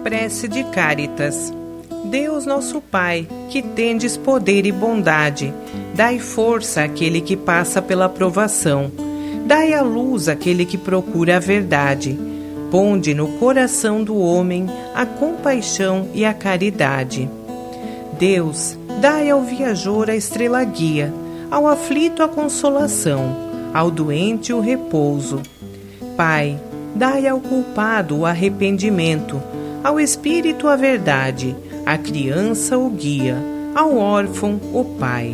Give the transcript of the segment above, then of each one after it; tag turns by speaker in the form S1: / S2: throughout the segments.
S1: Prece de Cáritas. Deus nosso Pai, que tendes poder e bondade, dai força àquele que passa pela provação, dai a luz àquele que procura a verdade, ponde no coração do homem a compaixão e a caridade. Deus, dai ao viajor a estrela guia, ao aflito a consolação, ao doente o repouso. Pai, dai ao culpado o arrependimento, ao espírito a verdade, à criança o guia, ao órfão o pai.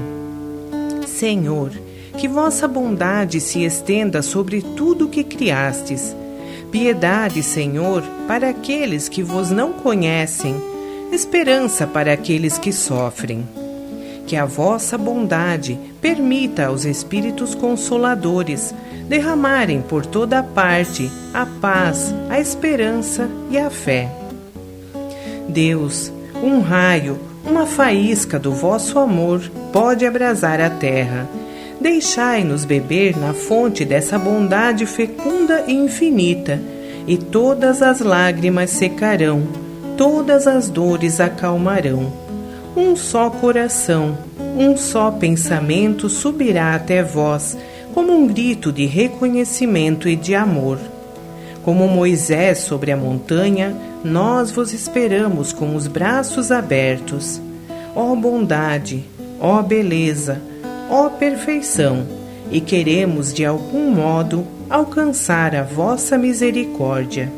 S1: Senhor, que vossa bondade se estenda sobre tudo o que criastes. Piedade, Senhor, para aqueles que vos não conhecem, esperança para aqueles que sofrem. Que a vossa bondade permita aos Espíritos Consoladores derramarem por toda a parte a paz, a esperança e a fé. Deus, um raio, uma faísca do vosso amor pode abrasar a terra. Deixai-nos beber na fonte dessa bondade fecunda e infinita, e todas as lágrimas secarão, todas as dores acalmarão. Um só coração, um só pensamento subirá até vós, como um grito de reconhecimento e de amor. Como Moisés sobre a montanha, nós vos esperamos com os braços abertos. Ó bondade, ó beleza, ó perfeição, e queremos de algum modo alcançar a vossa misericórdia.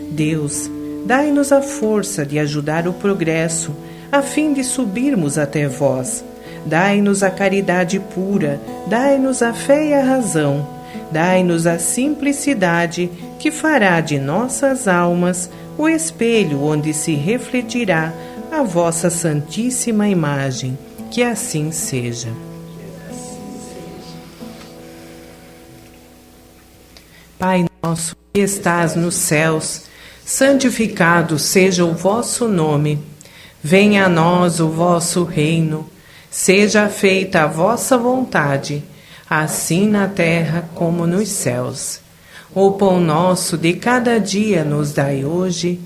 S1: Deus, dai-nos a força de ajudar o progresso, a fim de subirmos até vós. Dai-nos a caridade pura, dai-nos a fé e a razão, dai-nos a simplicidade que fará de nossas almas o espelho onde se refletirá a vossa santíssima imagem. Que assim seja. Pai nosso que estás nos céus, santificado seja o vosso nome. Venha a nós o vosso reino. Seja feita a vossa vontade, assim na terra como nos céus. O pão nosso de cada dia nos dai hoje.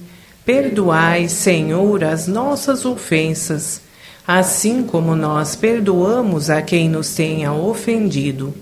S1: Perdoai, Senhor, as nossas ofensas, assim como nós perdoamos a quem nos tenha ofendido.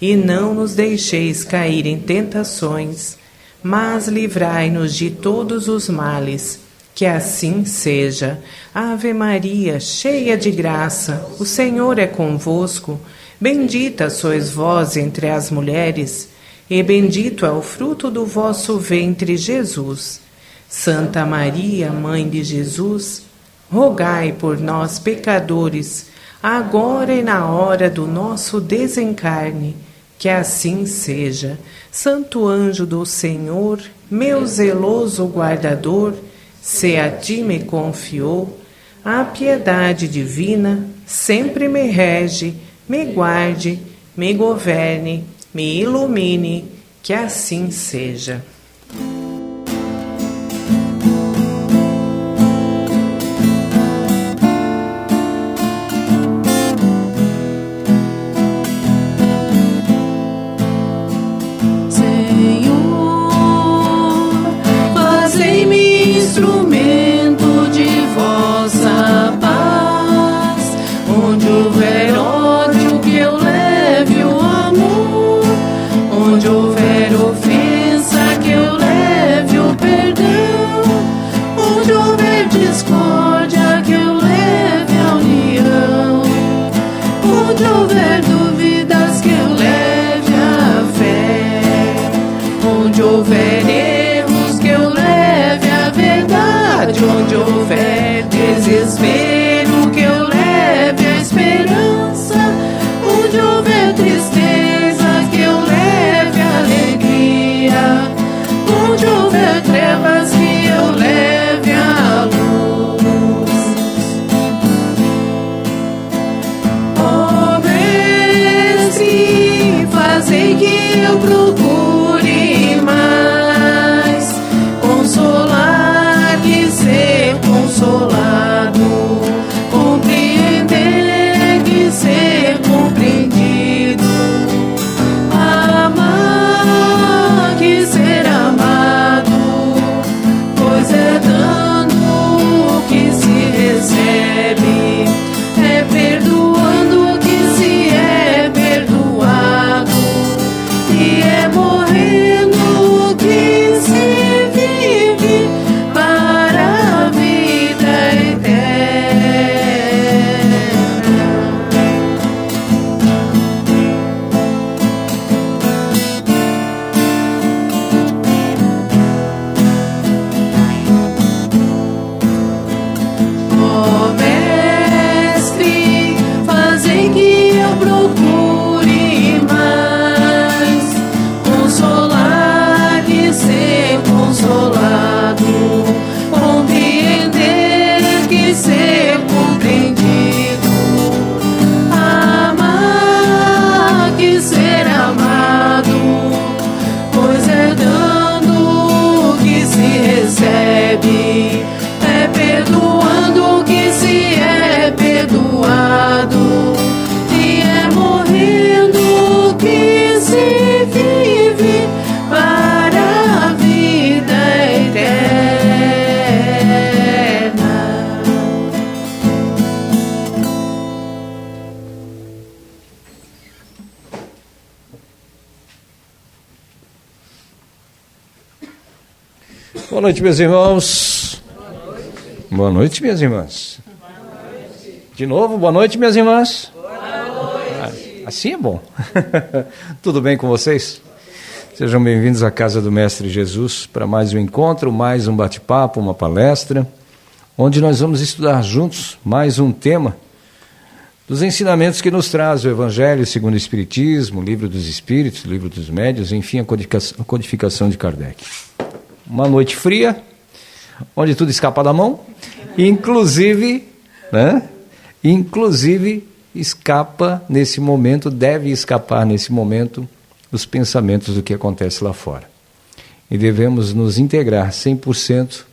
S1: E não nos deixeis cair em tentações, mas livrai-nos de todos os males. Que assim seja. Ave Maria, cheia de graça, o Senhor é convosco. Bendita sois vós entre as mulheres, e bendito é o fruto do vosso ventre, Jesus. Santa Maria, Mãe de Jesus, rogai por nós, pecadores, agora e na hora do nosso desencarne. Que assim seja. Santo anjo do Senhor, meu zeloso guardador, se a ti me confiou, a piedade divina sempre me rege, me guarde, me governe, me ilumine, que assim seja.
S2: Instrumento de vossa paz, onde houver ódio que eu leve o amor, onde houver ofensa que eu leve o perdão, onde houver discórdia que eu leve a união, onde houver dúvidas que eu leve a fé, onde houver erros que eu leve a verdade, onde houver desespero que eu leve a esperança, onde houver tristeza que eu leve a alegria, onde houver trevas que eu leve a luz. Ó meu
S3: Boa noite, meus irmãos. Boa noite, minhas irmãs. De novo, boa noite, minhas irmãs. Boa noite. Assim é bom. Tudo bem com vocês? Sejam bem-vindos à Casa do Mestre Jesus para mais um encontro, mais um bate-papo, uma palestra, onde nós vamos estudar juntos mais um tema dos ensinamentos que nos traz o Evangelho segundo o Espiritismo, o Livro dos Espíritos, o Livro dos Médiuns, enfim, a codificação de Kardec. Uma noite fria, onde tudo escapa da mão, inclusive escapa nesse momento, deve escapar nesse momento os pensamentos do que acontece lá fora. E devemos nos integrar 100%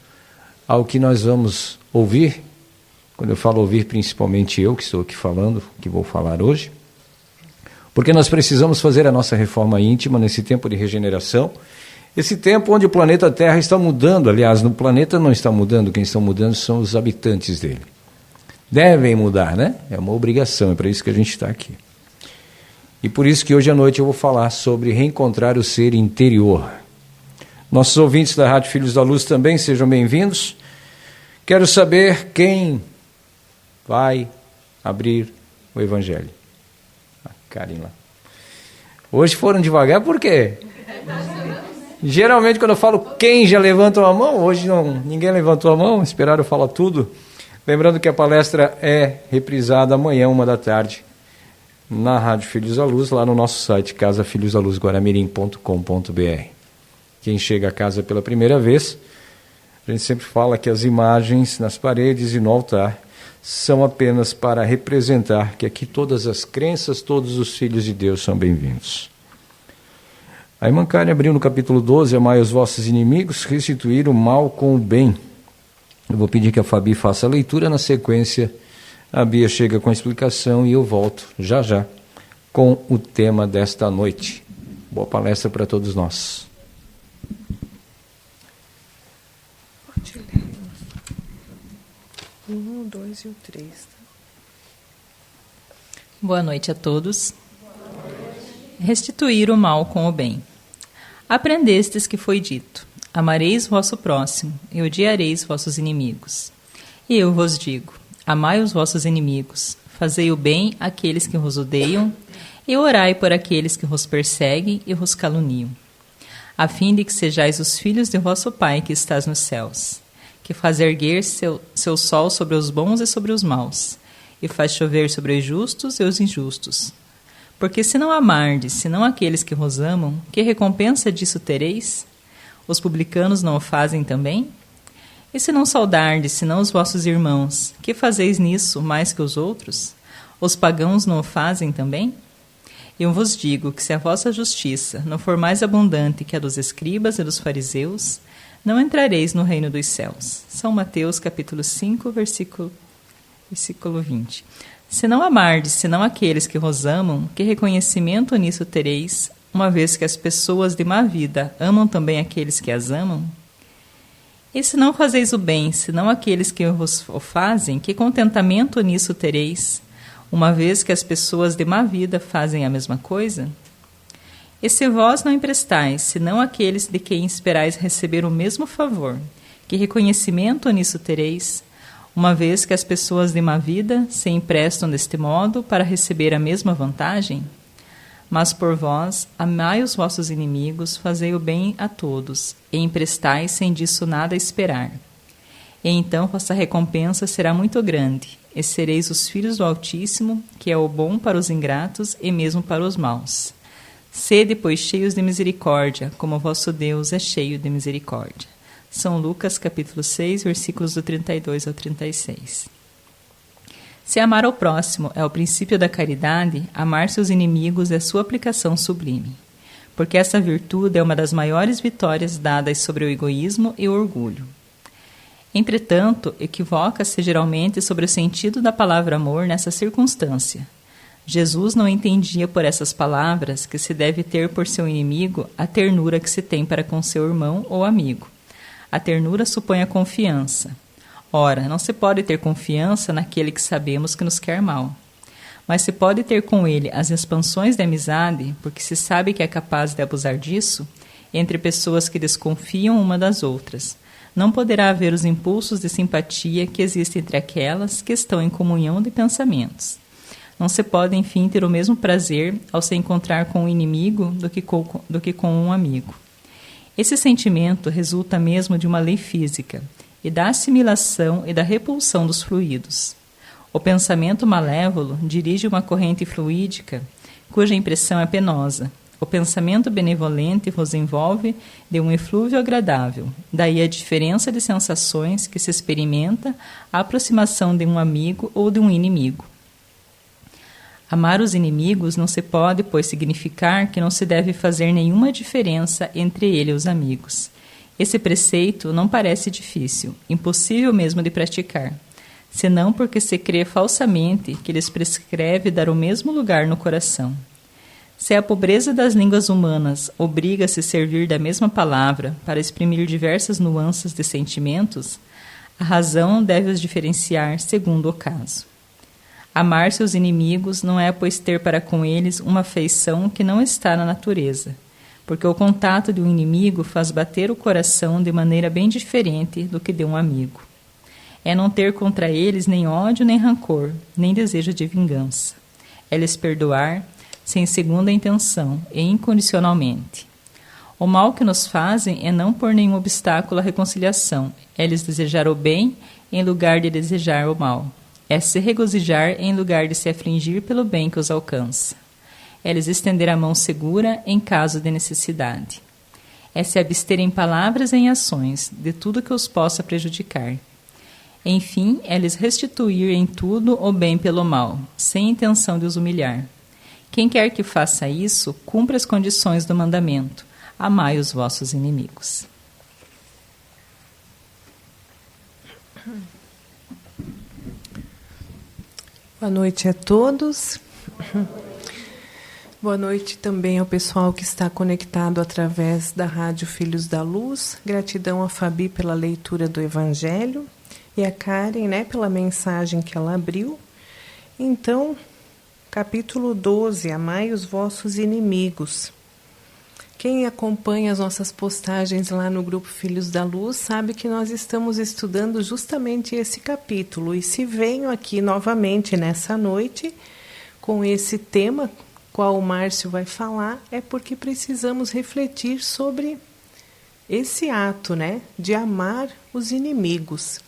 S3: ao que nós vamos ouvir. Quando eu falo ouvir, principalmente eu que estou aqui falando, que vou falar hoje, porque nós precisamos fazer a nossa reforma íntima nesse tempo de regeneração, esse tempo onde o planeta Terra está mudando. Aliás, no planeta não está mudando, quem estão mudando são os habitantes dele. Devem mudar, né? É uma obrigação, é para isso que a gente está aqui. E por isso que hoje à noite eu vou falar sobre reencontrar o ser interior. Nossos ouvintes da Rádio Filhos da Luz também, sejam bem-vindos. Quero saber quem vai abrir o Evangelho. A Karen lá. Hoje foram devagar, por quê? Geralmente quando eu falo quem já levantou a mão, hoje ninguém levantou a mão, esperaram eu falar tudo. Lembrando que a palestra é reprisada amanhã, 1h na Rádio Filhos da Luz, lá no nosso site, casafilhosdaluzguaramirim.com.br. Quem chega a casa pela primeira vez, a gente sempre fala que as imagens nas paredes e no altar são apenas para representar que aqui todas as crenças, todos os filhos de Deus são bem-vindos. A irmã Karen abriu no capítulo 12, amai os vossos inimigos, restituir o mal com o bem. Eu vou pedir que a Fabi faça a leitura, na sequência a Bia chega com a explicação e eu volto já já com o tema desta noite. Boa palestra para todos nós.
S1: Pode ler. 1, 2 e o 3.
S2: Boa noite a todos. Restituir o mal com o bem. Aprendestes que foi dito: amareis vosso próximo e odiareis vossos inimigos. E eu vos digo: amai os vossos inimigos, fazei o bem àqueles que vos odeiam, e orai por aqueles que vos perseguem e vos caluniam, a fim de que sejais os filhos de vosso Pai que estás nos céus, que faz erguer seu sol sobre os bons e sobre os maus, e faz chover sobre os justos e os injustos. Porque se não amardes, senão aqueles que vos amam, que recompensa disso tereis? Os publicanos não o fazem também? E se não saudardes, senão os vossos irmãos, que fazeis nisso mais que os outros? Os pagãos não o fazem também? Eu vos digo que se a vossa justiça não for mais abundante que a dos escribas e dos fariseus, não entrareis no reino dos céus. São Mateus, capítulo 5, versículo 20. Se não amardes, senão aqueles que vos amam, que reconhecimento nisso tereis, uma vez que as pessoas de má vida amam também aqueles que as amam? E se não fazeis o bem, senão aqueles que vos o fazem, que contentamento nisso tereis, uma vez que as pessoas de má vida fazem a mesma coisa? E se vós não emprestais, senão aqueles de quem esperais receber o mesmo favor, que reconhecimento nisso tereis, uma vez que as pessoas de má vida se emprestam deste modo para receber a mesma vantagem? Mas por vós, amai os vossos inimigos, fazei o bem a todos, e emprestai sem disso nada esperar. E então vossa recompensa será muito grande, e sereis os filhos do Altíssimo, que é o bom para os ingratos e mesmo para os maus. Sede, pois, cheios de misericórdia, como vosso Deus é cheio de misericórdia. São Lucas, capítulo 6, versículos do 32 ao 36. Se amar ao próximo é o princípio da caridade, amar seus inimigos é sua aplicação sublime, porque essa virtude é uma das maiores vitórias dadas sobre o egoísmo e o orgulho. Entretanto, equivoca-se geralmente sobre o sentido da palavra amor nessa circunstância. Jesus não entendia por essas palavras que se deve ter por seu inimigo a ternura que se tem para com seu irmão ou amigo. A ternura supõe a confiança. Ora, não se pode ter confiança naquele que sabemos que nos quer mal. Mas se pode ter com ele as expansões da amizade, porque se sabe que é capaz de abusar disso, entre pessoas que desconfiam uma das outras, não poderá haver os impulsos de simpatia que existem entre aquelas que estão em comunhão de pensamentos. Não se pode, enfim, ter o mesmo prazer ao se encontrar com um inimigo do que com um amigo. Esse sentimento resulta mesmo de uma lei física e da assimilação e da repulsão dos fluidos. O pensamento malévolo dirige uma corrente fluídica cuja impressão é penosa. O pensamento benevolente vos envolve de um eflúvio agradável. Daí a diferença de sensações que se experimenta a aproximação de um amigo ou de um inimigo. Amar os inimigos não se pode, pois, significar que não se deve fazer nenhuma diferença entre ele e os amigos. Esse preceito não parece difícil, impossível mesmo de praticar, senão porque se crê falsamente que lhes prescreve dar o mesmo lugar no coração. Se a pobreza das línguas humanas obriga a se servir da mesma palavra para exprimir diversas nuances de sentimentos, a razão deve os diferenciar segundo o caso. Amar seus inimigos não é, pois, ter para com eles uma afeição que não está na natureza, porque o contato de um inimigo faz bater o coração de maneira bem diferente do que de um amigo. É não ter contra eles nem ódio, nem rancor, nem desejo de vingança. É lhes perdoar, sem segunda intenção e incondicionalmente. O mal que nos fazem é não pôr nenhum obstáculo à reconciliação, é lhes desejar o bem em lugar de desejar o mal. É se regozijar em lugar de se afligir pelo bem que os alcança. É lhes estender a mão segura em caso de necessidade. É se abster em palavras e em ações de tudo que os possa prejudicar. Enfim, é lhes restituir em tudo o bem pelo mal, sem intenção de os humilhar. Quem quer que faça isso, cumpra as condições do mandamento. Amai os vossos inimigos.
S1: Boa noite a todos. Boa noite também ao pessoal que está conectado através da Rádio Filhos da Luz. Gratidão a Fabi pela leitura do Evangelho e a Karen, pela mensagem que ela abriu. Então, capítulo 12, Amai os vossos inimigos. Quem acompanha as nossas postagens lá no Grupo Filhos da Luz sabe que nós estamos estudando justamente esse capítulo. E se venho aqui novamente nessa noite com esse tema, qual o Márcio vai falar, é porque precisamos refletir sobre esse ato, de amar os inimigos.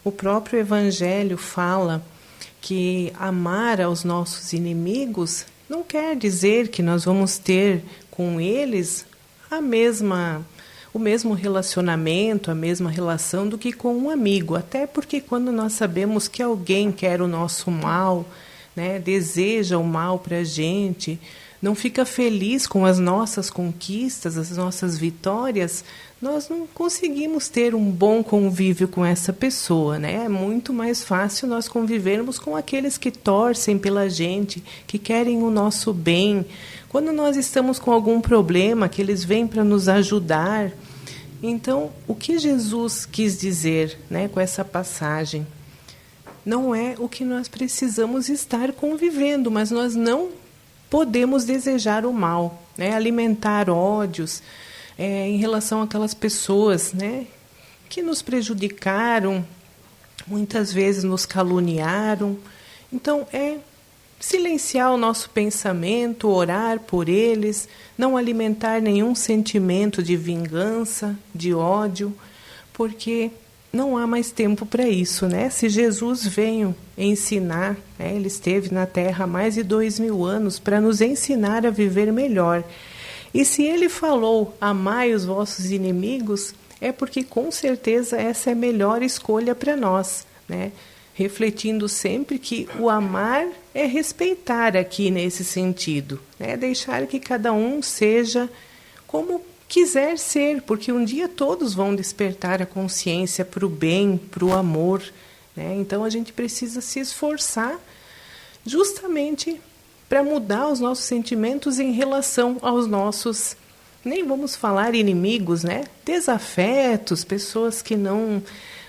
S1: O próprio Evangelho fala que amar aos nossos inimigos não quer dizer que nós vamos ter com eles o mesmo relacionamento, a mesma relação do que com um amigo. Até porque quando nós sabemos que alguém quer o nosso mal, deseja o mal para a gente, não fica feliz com as nossas conquistas, as nossas vitórias, nós não conseguimos ter um bom convívio com essa pessoa, É muito mais fácil nós convivermos com aqueles que torcem pela gente, que querem o nosso bem. Quando nós estamos com algum problema, que eles vêm para nos ajudar. Então, o que Jesus quis dizer, com essa passagem? Não é o que nós precisamos estar convivendo, mas nós não podemos desejar o mal, alimentar ódios em relação àquelas pessoas, que nos prejudicaram, muitas vezes nos caluniaram. Então, é silenciar o nosso pensamento, orar por eles, não alimentar nenhum sentimento de vingança, de ódio, porque não há mais tempo para isso, Se Jesus veio ensinar, ele esteve na Terra há mais de 2000 anos para nos ensinar a viver melhor. E se ele falou, amai os vossos inimigos, é porque com certeza essa é a melhor escolha para nós, Refletindo sempre que o amar é respeitar aqui nesse sentido, Deixar que cada um seja como quiser ser, porque um dia todos vão despertar a consciência para o bem, para o amor, Então a gente precisa se esforçar justamente para mudar os nossos sentimentos em relação aos nossos, nem vamos falar inimigos, desafetos, pessoas que não,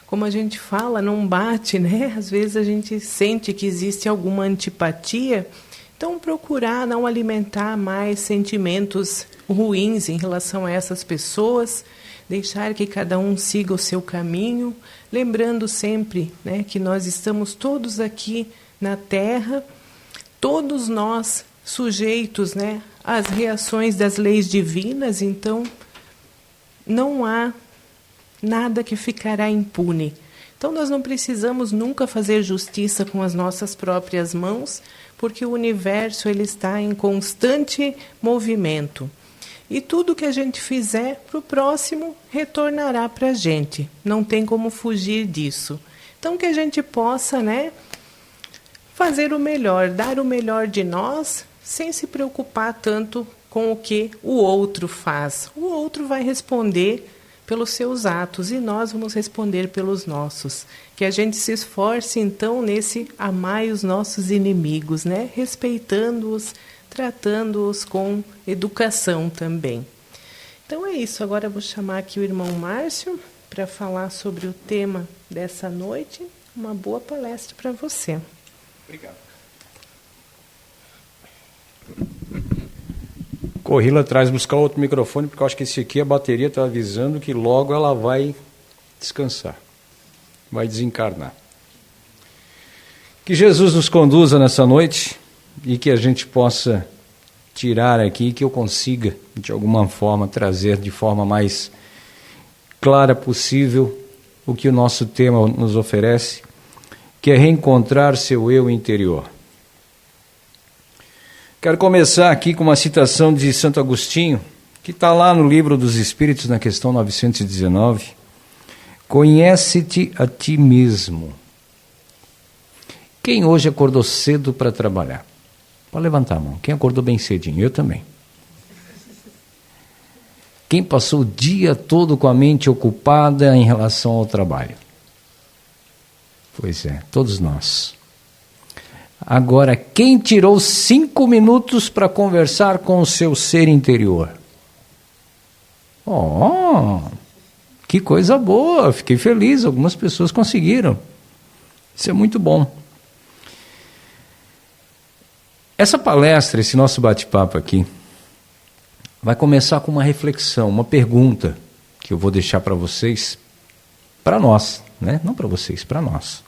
S1: como a gente fala, não bate, Às vezes a gente sente que existe alguma antipatia. Então, procurar não alimentar mais sentimentos ruins em relação a essas pessoas, deixar que cada um siga o seu caminho, lembrando sempre, né, que nós estamos todos aqui na Terra, todos nós sujeitos, né, às reações das leis divinas, então não há nada que ficará impune. Então nós não precisamos nunca fazer justiça com as nossas próprias mãos, porque o universo ele está em constante movimento. E tudo que a gente fizer para o próximo retornará para a gente. Não tem como fugir disso. Então que a gente possa, né, fazer o melhor, dar o melhor de nós, sem se preocupar tanto com o que o outro faz. O outro vai responder pelos seus atos e nós vamos responder pelos nossos. Que a gente se esforce, então, nesse amai os nossos inimigos, né? Respeitando-os, tratando-os com educação também. Então é isso. Agora eu vou chamar aqui o irmão Márcio para falar sobre o tema dessa noite. Uma boa palestra para você.
S3: Obrigado. Corri lá atrás buscar outro microfone, porque eu acho que esse aqui, a bateria está avisando que logo ela vai descansar, vai desencarnar. Que Jesus nos conduza nessa noite e que a gente possa tirar aqui, que eu consiga, de alguma forma, trazer de forma mais clara possível o que o nosso tema nos oferece, que é reencontrar seu eu interior. Quero começar aqui com uma citação de Santo Agostinho, que está lá no Livro dos Espíritos, na questão 919. Conhece-te a ti mesmo. Quem hoje acordou cedo para trabalhar? Pode levantar a mão. Quem acordou bem cedinho? Eu também. Quem passou o dia todo com a mente ocupada em relação ao trabalho? Pois é, todos nós. Agora, quem tirou 5 minutos para conversar com o seu ser interior? Oh, que coisa boa, fiquei feliz, algumas pessoas conseguiram. Isso é muito bom. Essa palestra, esse nosso bate-papo aqui, vai começar com uma reflexão, uma pergunta, que eu vou deixar para vocês, para nós, né? Não para vocês, para nós.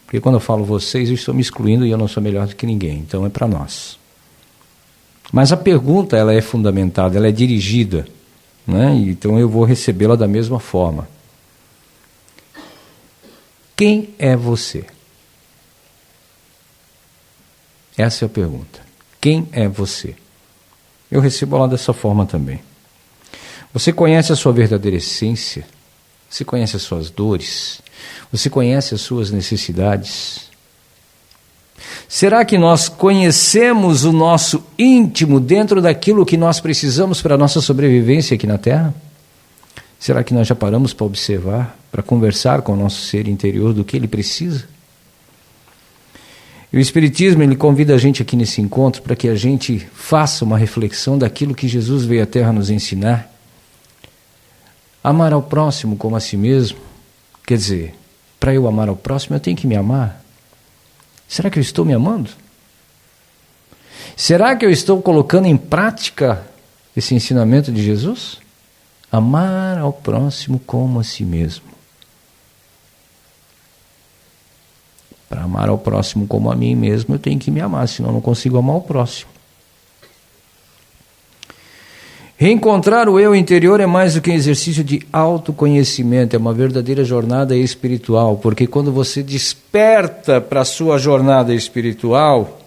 S3: Porque quando eu falo vocês, eu estou me excluindo e eu não sou melhor do que ninguém. Então é para nós. Mas a pergunta, ela é fundamentada, ela é dirigida, né? Então eu vou recebê-la da mesma forma. Quem é você? Essa é a pergunta. Quem é você? Eu recebo ela dessa forma também. Você conhece a sua verdadeira essência? Você conhece as suas dores? Você conhece as suas necessidades? Será que nós conhecemos o nosso íntimo dentro daquilo que nós precisamos para a nossa sobrevivência aqui na Terra? Será que nós já paramos para observar, para conversar com o nosso ser interior do que ele precisa? E o Espiritismo, ele convida a gente aqui nesse encontro para que a gente faça uma reflexão daquilo que Jesus veio à Terra nos ensinar. Amar ao próximo como a si mesmo. Quer dizer, para eu amar ao próximo, eu tenho que me amar. Será que eu estou me amando? Será que eu estou colocando em prática esse ensinamento de Jesus? Amar ao próximo como a si mesmo. Para amar ao próximo como a mim mesmo, eu tenho que me amar, senão eu não consigo amar o próximo. Reencontrar o eu interior é mais do que um exercício de autoconhecimento, é uma verdadeira jornada espiritual, porque quando você desperta para a sua jornada espiritual,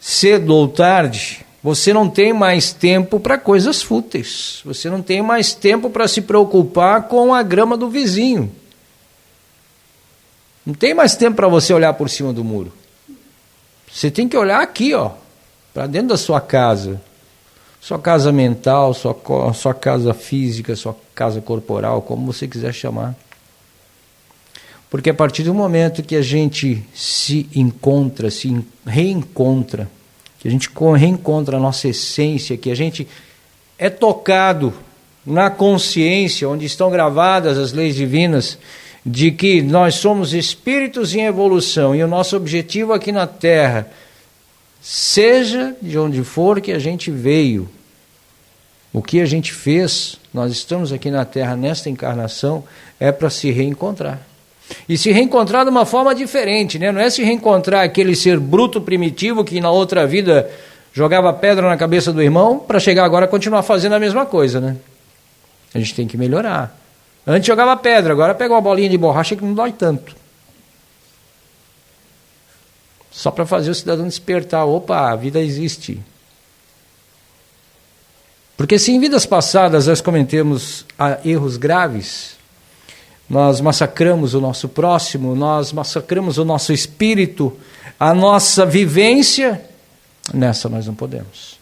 S3: cedo ou tarde, você não tem mais tempo para coisas fúteis, você não tem mais tempo para se preocupar com a grama do vizinho. Não tem mais tempo para você olhar por cima do muro. Você tem que olhar aqui, ó, para dentro da sua casa. Sua casa mental, sua casa física, sua casa corporal, como você quiser chamar. Porque a partir do momento que a gente se encontra, se reencontra, que a gente reencontra a nossa essência, que a gente é tocado na consciência, onde estão gravadas as leis divinas, de que nós somos espíritos em evolução e o nosso objetivo aqui na Terra, seja de onde for que a gente veio, O que a gente fez, nós estamos aqui na Terra nesta encarnação, é para se reencontrar. E se reencontrar de uma forma diferente, né? Não é se reencontrar aquele ser bruto, primitivo, que na outra vida jogava pedra na cabeça do irmão, para chegar agora a continuar fazendo a mesma coisa, né? A gente tem que melhorar. Antes jogava pedra, agora pega uma bolinha de borracha que não dói tanto. Só para fazer o cidadão despertar. Opa, a vida existe. Porque se em vidas passadas nós cometemos erros graves, nós massacramos o nosso próximo, nós massacramos o nosso espírito, a nossa vivência, nessa nós não podemos.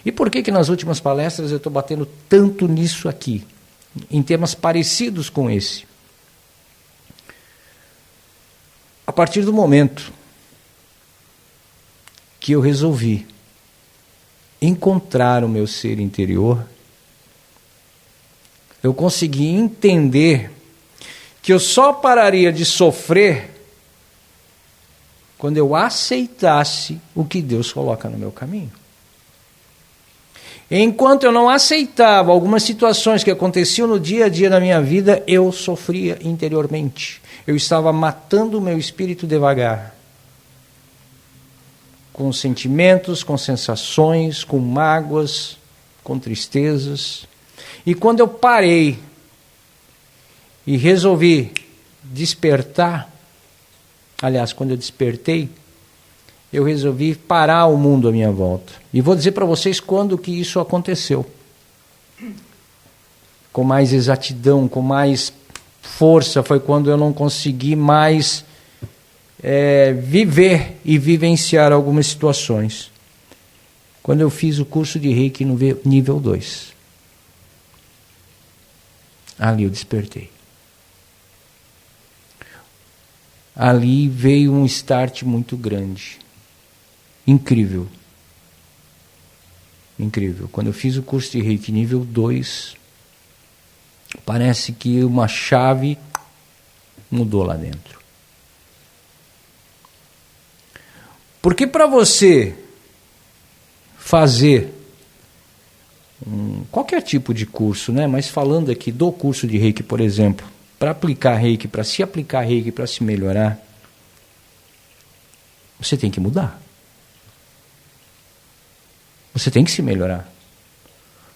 S3: E por que nas últimas palestras eu estou batendo tanto nisso aqui, em temas parecidos com esse? A partir do momento que eu resolvi encontrar o meu ser interior, eu consegui entender que eu só pararia de sofrer quando eu aceitasse o que Deus coloca no meu caminho. Enquanto eu não aceitava algumas situações que aconteciam no dia a dia da minha vida, eu sofria interiormente. Eu estava matando o meu espírito devagar. Com sentimentos, com sensações, com mágoas, com tristezas. E quando eu parei e resolvi despertar, aliás, quando eu despertei, eu resolvi parar o mundo à minha volta. E vou dizer para vocês quando que isso aconteceu. Com mais exatidão, com mais força, foi quando eu não consegui mais viver e vivenciar algumas situações. Quando eu fiz o curso de Reiki no nível 2. Ali eu despertei. Ali veio um start muito grande. Incrível. Incrível. Quando eu fiz o curso de Reiki nível 2, parece que uma chave mudou lá dentro. Porque para você fazer qualquer tipo de curso, né? Mas falando aqui do curso de Reiki, por exemplo, para aplicar Reiki, para se aplicar Reiki, para se melhorar, você tem que mudar. Você tem que se melhorar.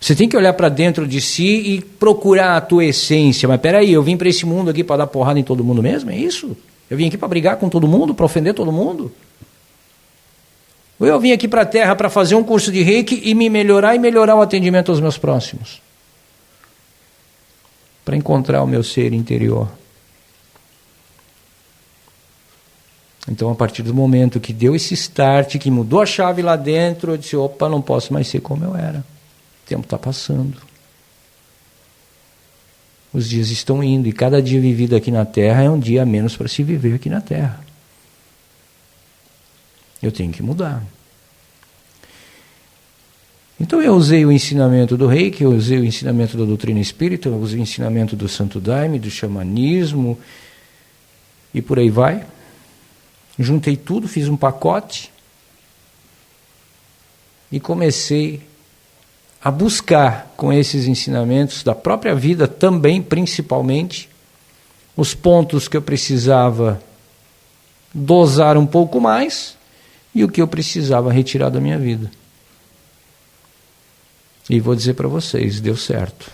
S3: Você tem que olhar para dentro de si e procurar a tua essência. Mas peraí, eu vim para esse mundo aqui para dar porrada em todo mundo mesmo? É isso? Eu vim aqui para brigar com todo mundo, para ofender todo mundo? Ou eu vim aqui para a Terra para fazer um curso de Reiki e me melhorar e melhorar o atendimento aos meus próximos? Para encontrar o meu ser interior. Então, a partir do momento que deu esse start, que mudou a chave lá dentro, eu disse, opa, não posso mais ser como eu era. O tempo está passando. Os dias estão indo, e cada dia vivido aqui na Terra é um dia a menos para se viver aqui na Terra. Eu tenho que mudar. Então eu usei o ensinamento do Reiki, eu usei o ensinamento da doutrina espírita, eu usei o ensinamento do Santo Daime, do xamanismo, e por aí vai. Juntei tudo, fiz um pacote e comecei a buscar com esses ensinamentos da própria vida também, principalmente, os pontos que eu precisava dosar um pouco mais e o que eu precisava retirar da minha vida. E vou dizer para vocês, deu certo.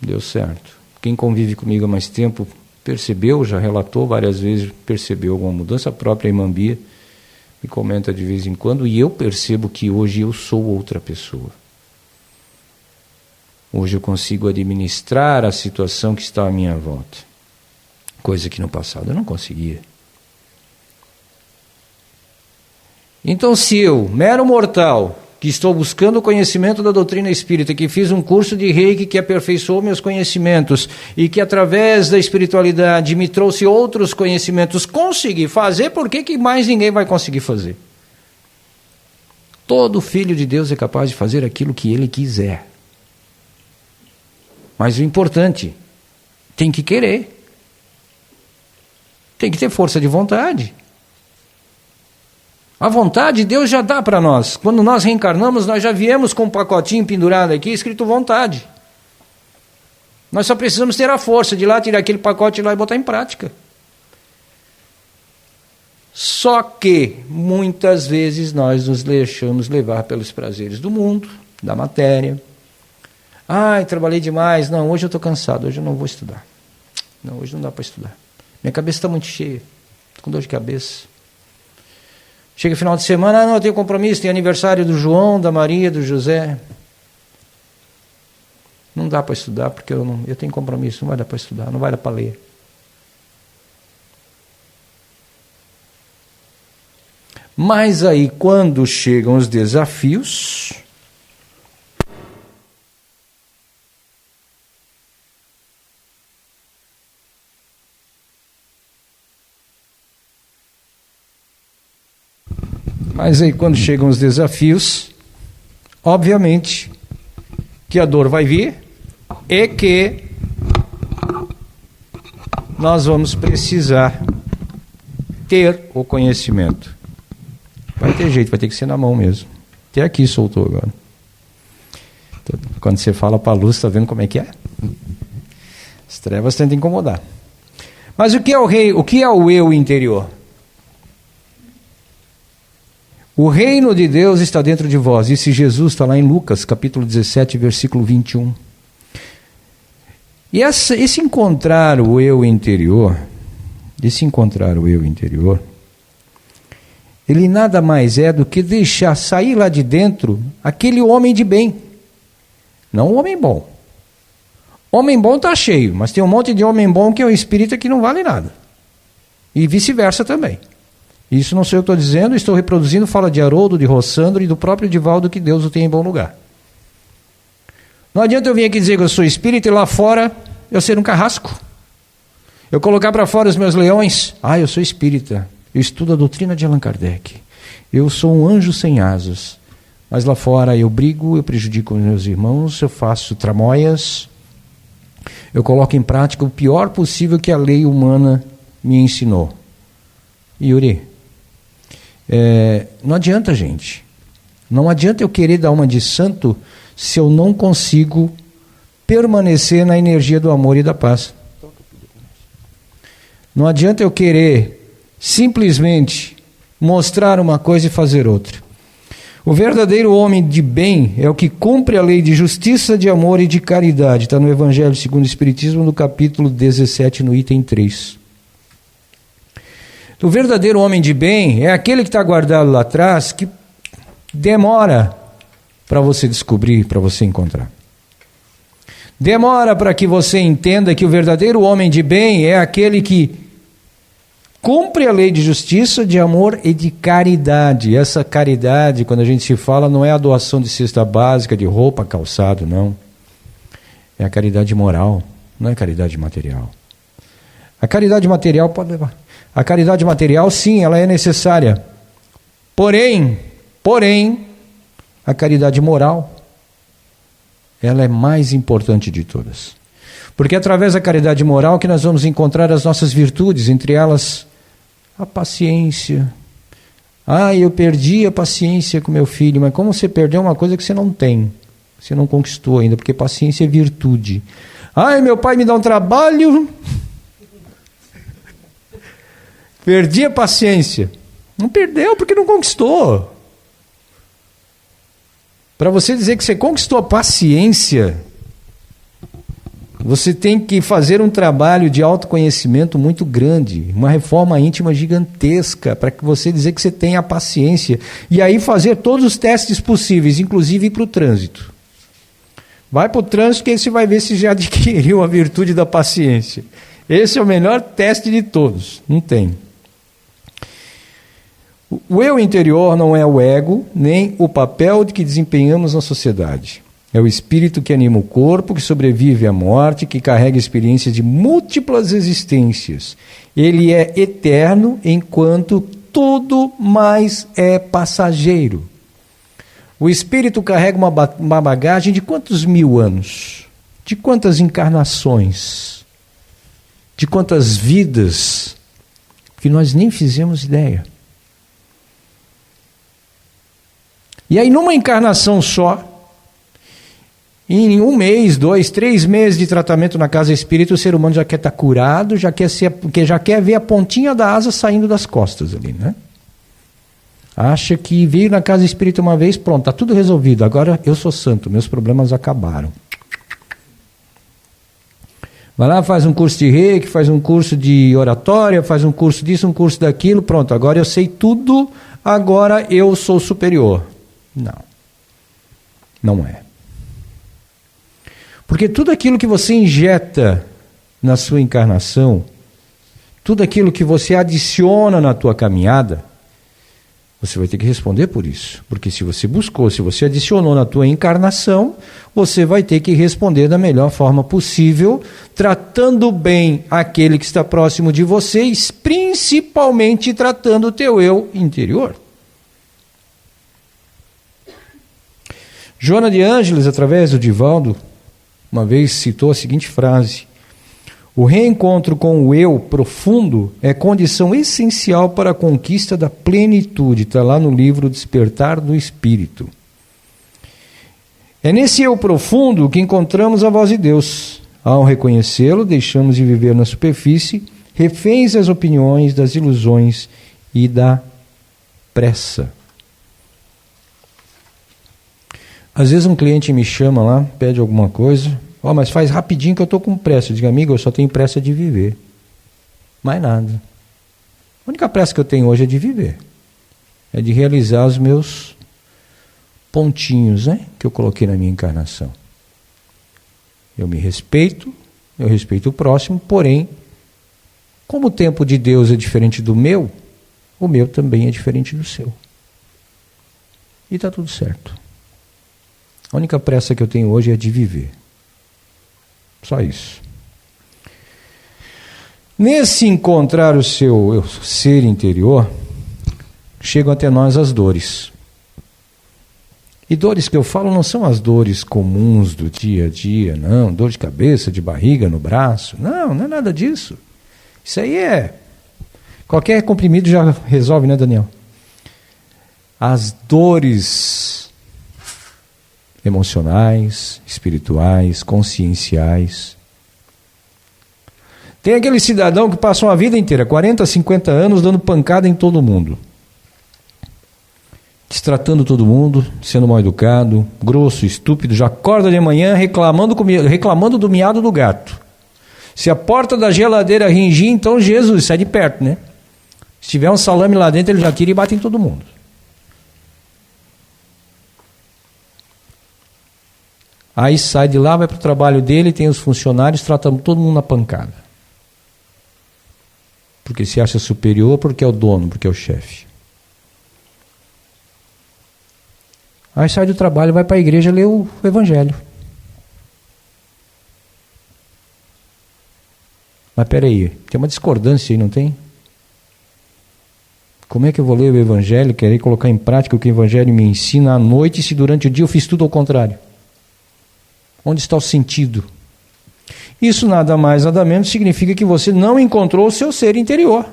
S3: Deu certo. Quem convive comigo há mais tempo percebeu, já relatou várias vezes, percebeu alguma mudança. A própria irmã Bia me comenta de vez em quando, e eu percebo que hoje eu sou outra pessoa. Hoje eu consigo administrar a situação que está à minha volta, coisa que no passado eu não conseguia. Então, se eu, mero mortal, que estou buscando o conhecimento da doutrina espírita, que fiz um curso de Reiki que aperfeiçoou meus conhecimentos e que através da espiritualidade me trouxe outros conhecimentos, consegui fazer, por que mais ninguém vai conseguir fazer? Todo filho de Deus é capaz de fazer aquilo que ele quiser. Mas o importante, tem que querer. Tem que ter força de vontade. A vontade Deus já dá para nós. Quando nós reencarnamos, nós já viemos com um pacotinho pendurado aqui, escrito vontade. Nós só precisamos ter a força de ir lá, tirar aquele pacote lá e botar em prática. Só que, muitas vezes, nós nos deixamos levar pelos prazeres do mundo, da matéria. Ai, trabalhei demais. Não, hoje eu estou cansado, hoje eu não vou estudar. Não, hoje não dá para estudar. Minha cabeça está muito cheia, estou com dor de cabeça. Chega final de semana, não, eu tenho compromisso, tem aniversário do João, da Maria, do José. Não dá para estudar, porque eu tenho compromisso, não vai dar para estudar, não vai dar para ler. Mas aí, quando chegam os desafios, obviamente, que a dor vai vir e que nós vamos precisar ter o conhecimento. Vai ter jeito, vai ter que ser na mão mesmo. Até aqui soltou agora. Quando você fala para a luz, está vendo como é que é? As trevas tentam incomodar. Mas o que é o rei? O que é o eu interior? O reino de Deus está dentro de vós. Disse Jesus, está lá em Lucas, capítulo 17, versículo 21. E esse encontrar o eu interior, ele nada mais é do que deixar sair lá de dentro aquele homem de bem. Não o homem bom. Homem bom está cheio, mas tem um monte de homem bom que é um espírita que não vale nada. E vice-versa também. Isso não sei o que estou dizendo, estou reproduzindo fala de Haroldo, de Rossandro e do próprio Divaldo, que Deus o tem em bom lugar. Não adianta eu vir aqui dizer que eu sou espírita e lá fora eu ser um carrasco. Eu colocar para fora os meus leões. Eu sou espírita, eu estudo a doutrina de Allan Kardec. Eu sou um anjo sem asas. Mas lá fora eu brigo, eu prejudico os meus irmãos, eu faço tramóias. Eu coloco em prática o pior possível que a lei humana me ensinou. Yuri, não adianta, gente. Não adianta eu querer dar uma de santo se eu não consigo permanecer na energia do amor e da paz. Não adianta eu querer simplesmente mostrar uma coisa e fazer outra. O verdadeiro homem de bem é o que cumpre a lei de justiça, de amor e de caridade. Está no Evangelho segundo o Espiritismo, no capítulo 17, no item 3. O verdadeiro homem de bem é aquele que está guardado lá atrás, que demora para você descobrir, para você encontrar. Demora para que você entenda que o verdadeiro homem de bem é aquele que cumpre a lei de justiça, de amor e de caridade. Essa caridade, quando a gente se fala, não é a doação de cesta básica, de roupa, calçado, não. É a caridade moral, não é caridade material. A caridade material pode levar. A caridade material, sim, ela é necessária. Porém, a caridade moral, ela é mais importante de todas. Porque é através da caridade moral que nós vamos encontrar as nossas virtudes, entre elas a paciência. Eu perdi a paciência com meu filho, mas como você perdeu uma coisa que você não tem? Você não conquistou ainda, porque paciência é virtude. Meu pai me dá um trabalho... Perdi a paciência. Não perdeu porque não conquistou. Para você dizer que você conquistou a paciência, você tem que fazer um trabalho de autoconhecimento muito grande, uma reforma íntima gigantesca, para que você dizer que você tem a paciência. E aí fazer todos os testes possíveis, inclusive ir para o trânsito. Vai para o trânsito que aí você vai ver se já adquiriu a virtude da paciência. Esse é o melhor teste de todos. Não tem. O eu interior não é o ego, nem o papel de que desempenhamos na sociedade. É o espírito que anima o corpo, que sobrevive à morte, que carrega experiências de múltiplas existências. Ele é eterno, enquanto tudo mais é passageiro. O espírito carrega uma bagagem de quantos mil anos? De quantas encarnações? De quantas vidas? Que nós nem fizemos ideia. E aí, numa encarnação só, em 1 mês, 2, 3 meses de tratamento na casa espírita, o ser humano já quer estar curado, já quer ver a pontinha da asa saindo das costas ali, né? Acha que veio na casa espírita uma vez, pronto, está tudo resolvido, agora eu sou santo, meus problemas acabaram. Vai lá, faz um curso de reiki, faz um curso de oratória, faz um curso disso, um curso daquilo, pronto, agora eu sei tudo, agora eu sou superior. Não, não é. Porque tudo aquilo que você injeta na sua encarnação, tudo aquilo que você adiciona na tua caminhada, você vai ter que responder por isso. Porque se você buscou, se você adicionou na tua encarnação, você vai ter que responder da melhor forma possível, tratando bem aquele que está próximo de vocês, principalmente tratando o teu eu interior. Joana de Ângeles, através do Divaldo, uma vez citou a seguinte frase: o reencontro com o eu profundo é condição essencial para a conquista da plenitude. Está lá no livro Despertar do Espírito. É nesse eu profundo que encontramos a voz de Deus. Ao reconhecê-lo, deixamos de viver na superfície, reféns das opiniões, das ilusões e da pressa. Às vezes um cliente me chama lá, pede alguma coisa, mas faz rapidinho que eu estou com pressa. Eu digo, amigo, eu só tenho pressa de viver. Mais nada. A única pressa que eu tenho hoje é de viver. É de realizar os meus pontinhos, né, que eu coloquei na minha encarnação. Eu me respeito, eu respeito o próximo, porém, como o tempo de Deus é diferente do meu, o meu também é diferente do seu. E está tudo certo. A única pressa que eu tenho hoje é de viver. Só isso. Nesse encontrar o seu ser interior, chegam até nós as dores. E dores que eu falo não são as dores comuns do dia a dia, não. Dor de cabeça, de barriga, no braço. Não, não é nada disso. Isso aí é... qualquer comprimido já resolve, né, Daniel? As dores emocionais, espirituais, conscienciais. Tem aquele cidadão que passa uma vida inteira, 40, 50 anos, dando pancada em todo mundo. Destratando todo mundo, sendo mal educado, grosso, estúpido, já acorda de manhã reclamando do miado do gato. Se a porta da geladeira ringir, então Jesus, sai de perto, né? Se tiver um salame lá dentro, ele já tira e bate em todo mundo. Aí sai de lá, vai para o trabalho dele, tem os funcionários, trata todo mundo na pancada. Porque se acha superior, porque é o dono, porque é o chefe. Aí sai do trabalho, vai para a igreja ler o Evangelho. Mas peraí, tem uma discordância aí, não tem? Como é que eu vou ler o Evangelho, querer colocar em prática o que o Evangelho me ensina à noite, se durante o dia eu fiz tudo ao contrário? Onde está o sentido? Isso nada mais, nada menos significa que você não encontrou o seu ser interior.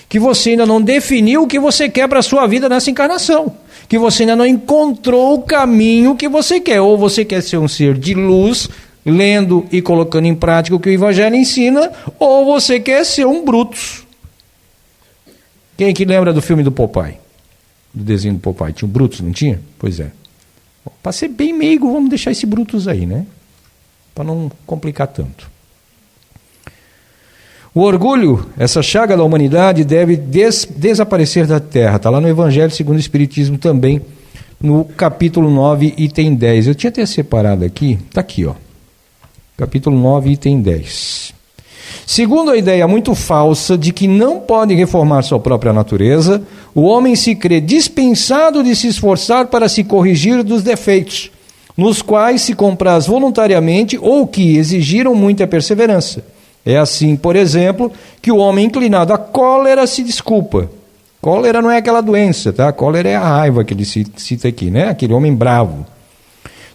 S3: Que você ainda não definiu o que você quer para a sua vida nessa encarnação. Que você ainda não encontrou o caminho que você quer. Ou você quer ser um ser de luz, lendo e colocando em prática o que o Evangelho ensina, ou você quer ser um Brutus. Quem que lembra do filme do Popeye? Do desenho do Popeye? Tinha um Brutus, não tinha? Pois é. Para ser bem meigo, vamos deixar esse Brutus aí, né? Para não complicar tanto. O orgulho, essa chaga da humanidade, deve desaparecer da terra. Está lá no Evangelho segundo o Espiritismo também, no capítulo 9, item 10. Eu tinha até separado aqui, está aqui, ó. Capítulo 9, item 10. Segundo a ideia muito falsa de que não pode reformar sua própria natureza, o homem se crê dispensado de se esforçar para se corrigir dos defeitos, nos quais se compraz voluntariamente ou que exigiram muita perseverança. É assim, por exemplo, que o homem inclinado à cólera se desculpa. Cólera não é aquela doença, tá? Cólera é a raiva que ele cita aqui, né? Aquele homem bravo.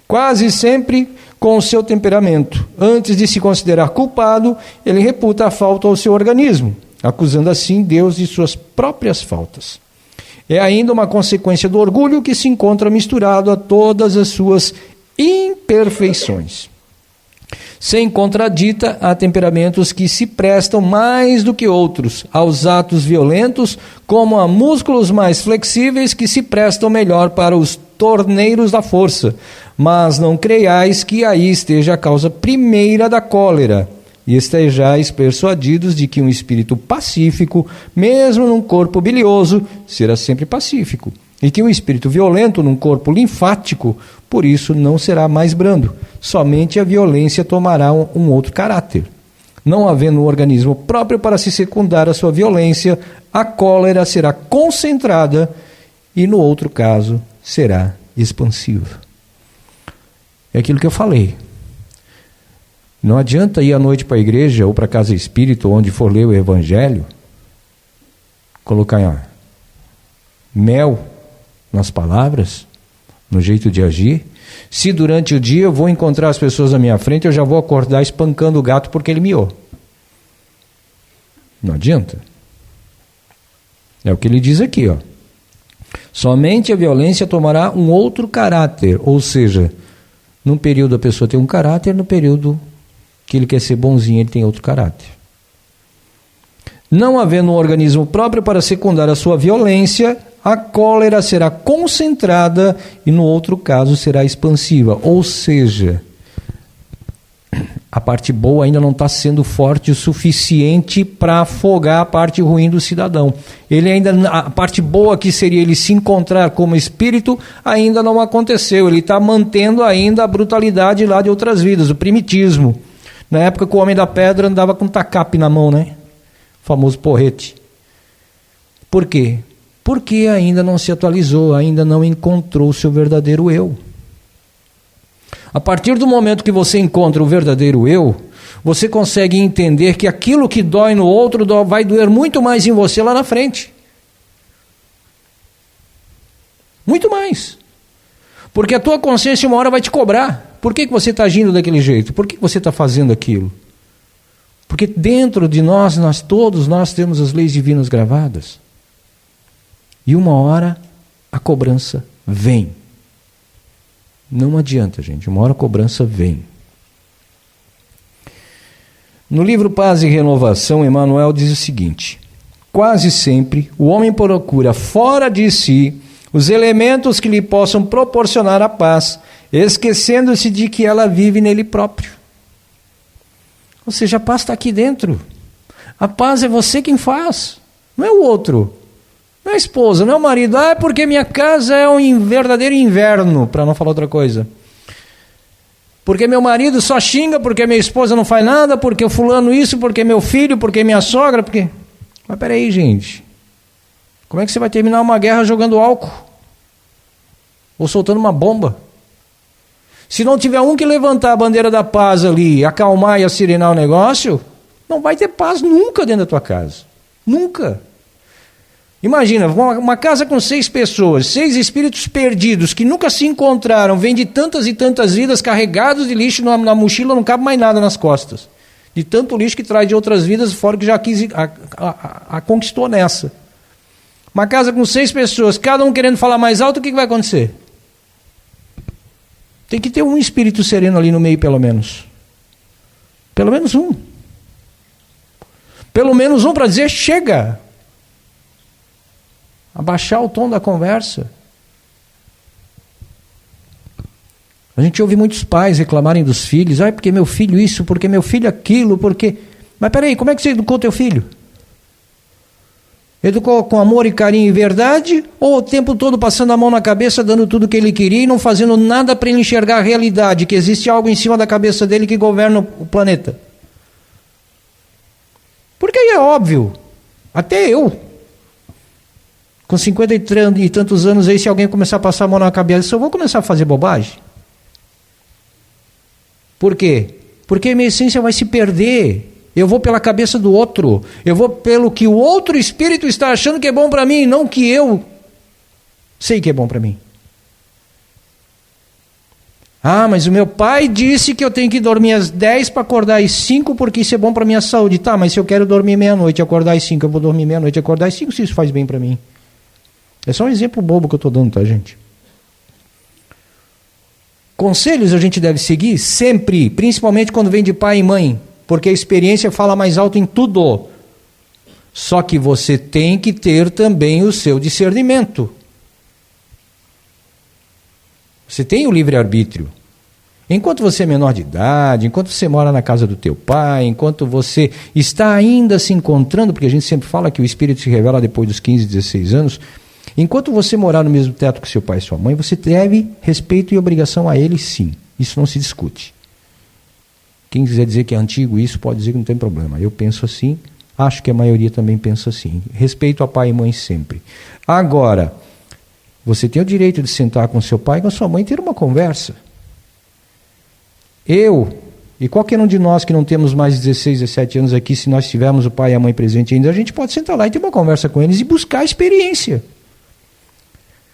S3: Quase sempre com o seu temperamento. Antes de se considerar culpado, ele reputa a falta ao seu organismo, acusando assim Deus de suas próprias faltas. É ainda uma consequência do orgulho que se encontra misturado a todas as suas imperfeições. Sem contradita, há temperamentos que se prestam mais do que outros aos atos violentos, como há músculos mais flexíveis que se prestam melhor para os torneiros da força. Mas não creiais que aí esteja a causa primeira da cólera, e estejais persuadidos de que um espírito pacífico, mesmo num corpo bilioso, será sempre pacífico, e que um espírito violento num corpo linfático, por isso não será mais brando. Somente a violência tomará um outro caráter. Não havendo um organismo próprio para se secundar a sua violência, a cólera será concentrada e, no outro caso, será expansiva. É aquilo que eu falei. Não adianta ir à noite para a igreja ou para a casa espírita, ou onde for ler o evangelho, colocar mel nas palavras, no jeito de agir. Se durante o dia eu vou encontrar as pessoas na minha frente, eu já vou acordar espancando o gato porque ele miou. Não adianta. É o que ele diz aqui, ó. Somente a violência tomará um outro caráter, ou seja, num período a pessoa tem um caráter, no período que ele quer ser bonzinho, ele tem outro caráter. Não havendo um organismo próprio para secundar a sua violência, a cólera será concentrada e, no outro caso, será expansiva. Ou seja, a parte boa ainda não está sendo forte o suficiente para afogar a parte ruim do cidadão. Ele ainda, a parte boa que seria ele se encontrar como espírito, ainda não aconteceu. Ele está mantendo ainda a brutalidade lá de outras vidas, o primitismo. Na época que o homem da pedra andava com tacape na mão, né? O famoso porrete. Por quê? Porque ainda não se atualizou, ainda não encontrou o seu verdadeiro eu. A partir do momento que você encontra o verdadeiro eu, você consegue entender que aquilo que dói no outro vai doer muito mais em você lá na frente. Muito mais. Porque a tua consciência uma hora vai te cobrar. Por que você está agindo daquele jeito? Por que você está fazendo aquilo? Porque dentro de nós todos temos as leis divinas gravadas. E uma hora a cobrança vem. Não adianta, gente. Uma hora a cobrança vem. No livro Paz e Renovação, Emmanuel diz o seguinte: quase sempre o homem procura fora de si os elementos que lhe possam proporcionar a paz, esquecendo-se de que ela vive nele próprio. Ou seja, a paz está aqui dentro. A paz é você quem faz, não é o outro. Não é a esposa, não é o marido. É porque minha casa é um verdadeiro inverno, para não falar outra coisa. Porque meu marido só xinga, porque minha esposa não faz nada, porque o fulano isso, porque meu filho, porque minha sogra, porque... Mas peraí, gente. Como é que você vai terminar uma guerra jogando álcool? Ou soltando uma bomba? Se não tiver um que levantar a bandeira da paz ali, acalmar e acirenar o negócio, não vai ter paz nunca dentro da tua casa. Nunca. Imagina, uma casa com 6 pessoas, 6 espíritos perdidos, que nunca se encontraram, vêm de tantas e tantas vidas carregados de lixo na mochila, não cabe mais nada nas costas. De tanto lixo que traz de outras vidas, fora que já quis, a conquistou nessa. Uma casa com 6 pessoas, cada um querendo falar mais alto, o que vai acontecer? Tem que ter um espírito sereno ali no meio, pelo menos. Pelo menos um. Pelo menos um para dizer, chega! Abaixar o tom da conversa. A gente ouve muitos pais reclamarem dos filhos. Porque meu filho isso, porque meu filho aquilo, porque... Mas peraí, como é que você educou teu filho? Educou com amor e carinho e verdade? Ou o tempo todo passando a mão na cabeça, dando tudo o que ele queria e não fazendo nada para ele enxergar a realidade, que existe algo em cima da cabeça dele que governa o planeta? Porque aí é óbvio. Até eu, com 50 e tantos anos aí, se alguém começar a passar a mão na cabeça, eu vou começar a fazer bobagem. Por quê? Porque a minha essência vai se perder. Eu vou pela cabeça do outro. Eu vou pelo que o outro espírito está achando que é bom para mim, não que eu sei que é bom para mim. Mas o meu pai disse que eu tenho que dormir às 10 para acordar às 5 porque isso é bom para minha saúde. Tá, mas se eu quero dormir meia-noite e acordar às 5, eu vou dormir meia-noite e acordar às 5 se isso faz bem para mim.
S4: É só um exemplo bobo que eu estou dando, tá, gente? Conselhos a gente deve seguir sempre, principalmente quando vem de pai e mãe, porque a experiência fala mais alto em tudo. Só que você tem que ter também o seu discernimento. Você tem o livre-arbítrio. Enquanto você é menor de idade, enquanto você mora na casa do teu pai, enquanto você está ainda se encontrando, porque a gente sempre fala que o espírito se revela depois dos 15, 16 anos, enquanto você morar no mesmo teto que seu pai e sua mãe, você deve respeito e obrigação a eles, sim. Isso não se discute. Quem quiser dizer que é antigo isso, pode dizer que não tem problema. Eu penso assim, acho que a maioria também pensa assim. Respeito a pai e mãe sempre. Agora, você tem o direito de sentar com seu pai e com sua mãe e ter uma conversa. Eu e qualquer um de nós que não temos mais 16, 17 anos aqui, se nós tivermos o pai e a mãe presente ainda, a gente pode sentar lá e ter uma conversa com eles e buscar a experiência.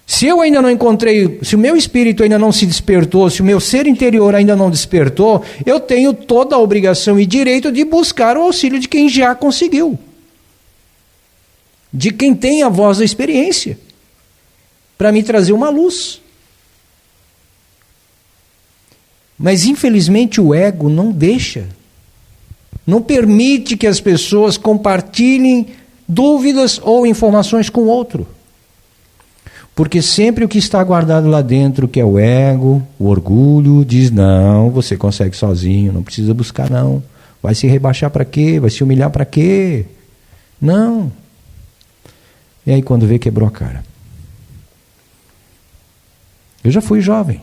S4: Se eu ainda não encontrei, se o meu espírito ainda não se despertou, se o meu ser interior ainda não despertou, eu tenho toda a obrigação e direito de buscar o auxílio de quem já conseguiu. De quem tem a voz da experiência. Para me trazer uma luz. Mas infelizmente o ego não deixa. Não permite que as pessoas compartilhem dúvidas ou informações com o outro. Porque sempre o que está guardado lá dentro, que é o ego, o orgulho, diz, não, você consegue sozinho, não precisa buscar não. Vai se rebaixar para quê? Vai se humilhar para quê? Não. E aí quando vê, quebrou a cara. Eu já fui jovem.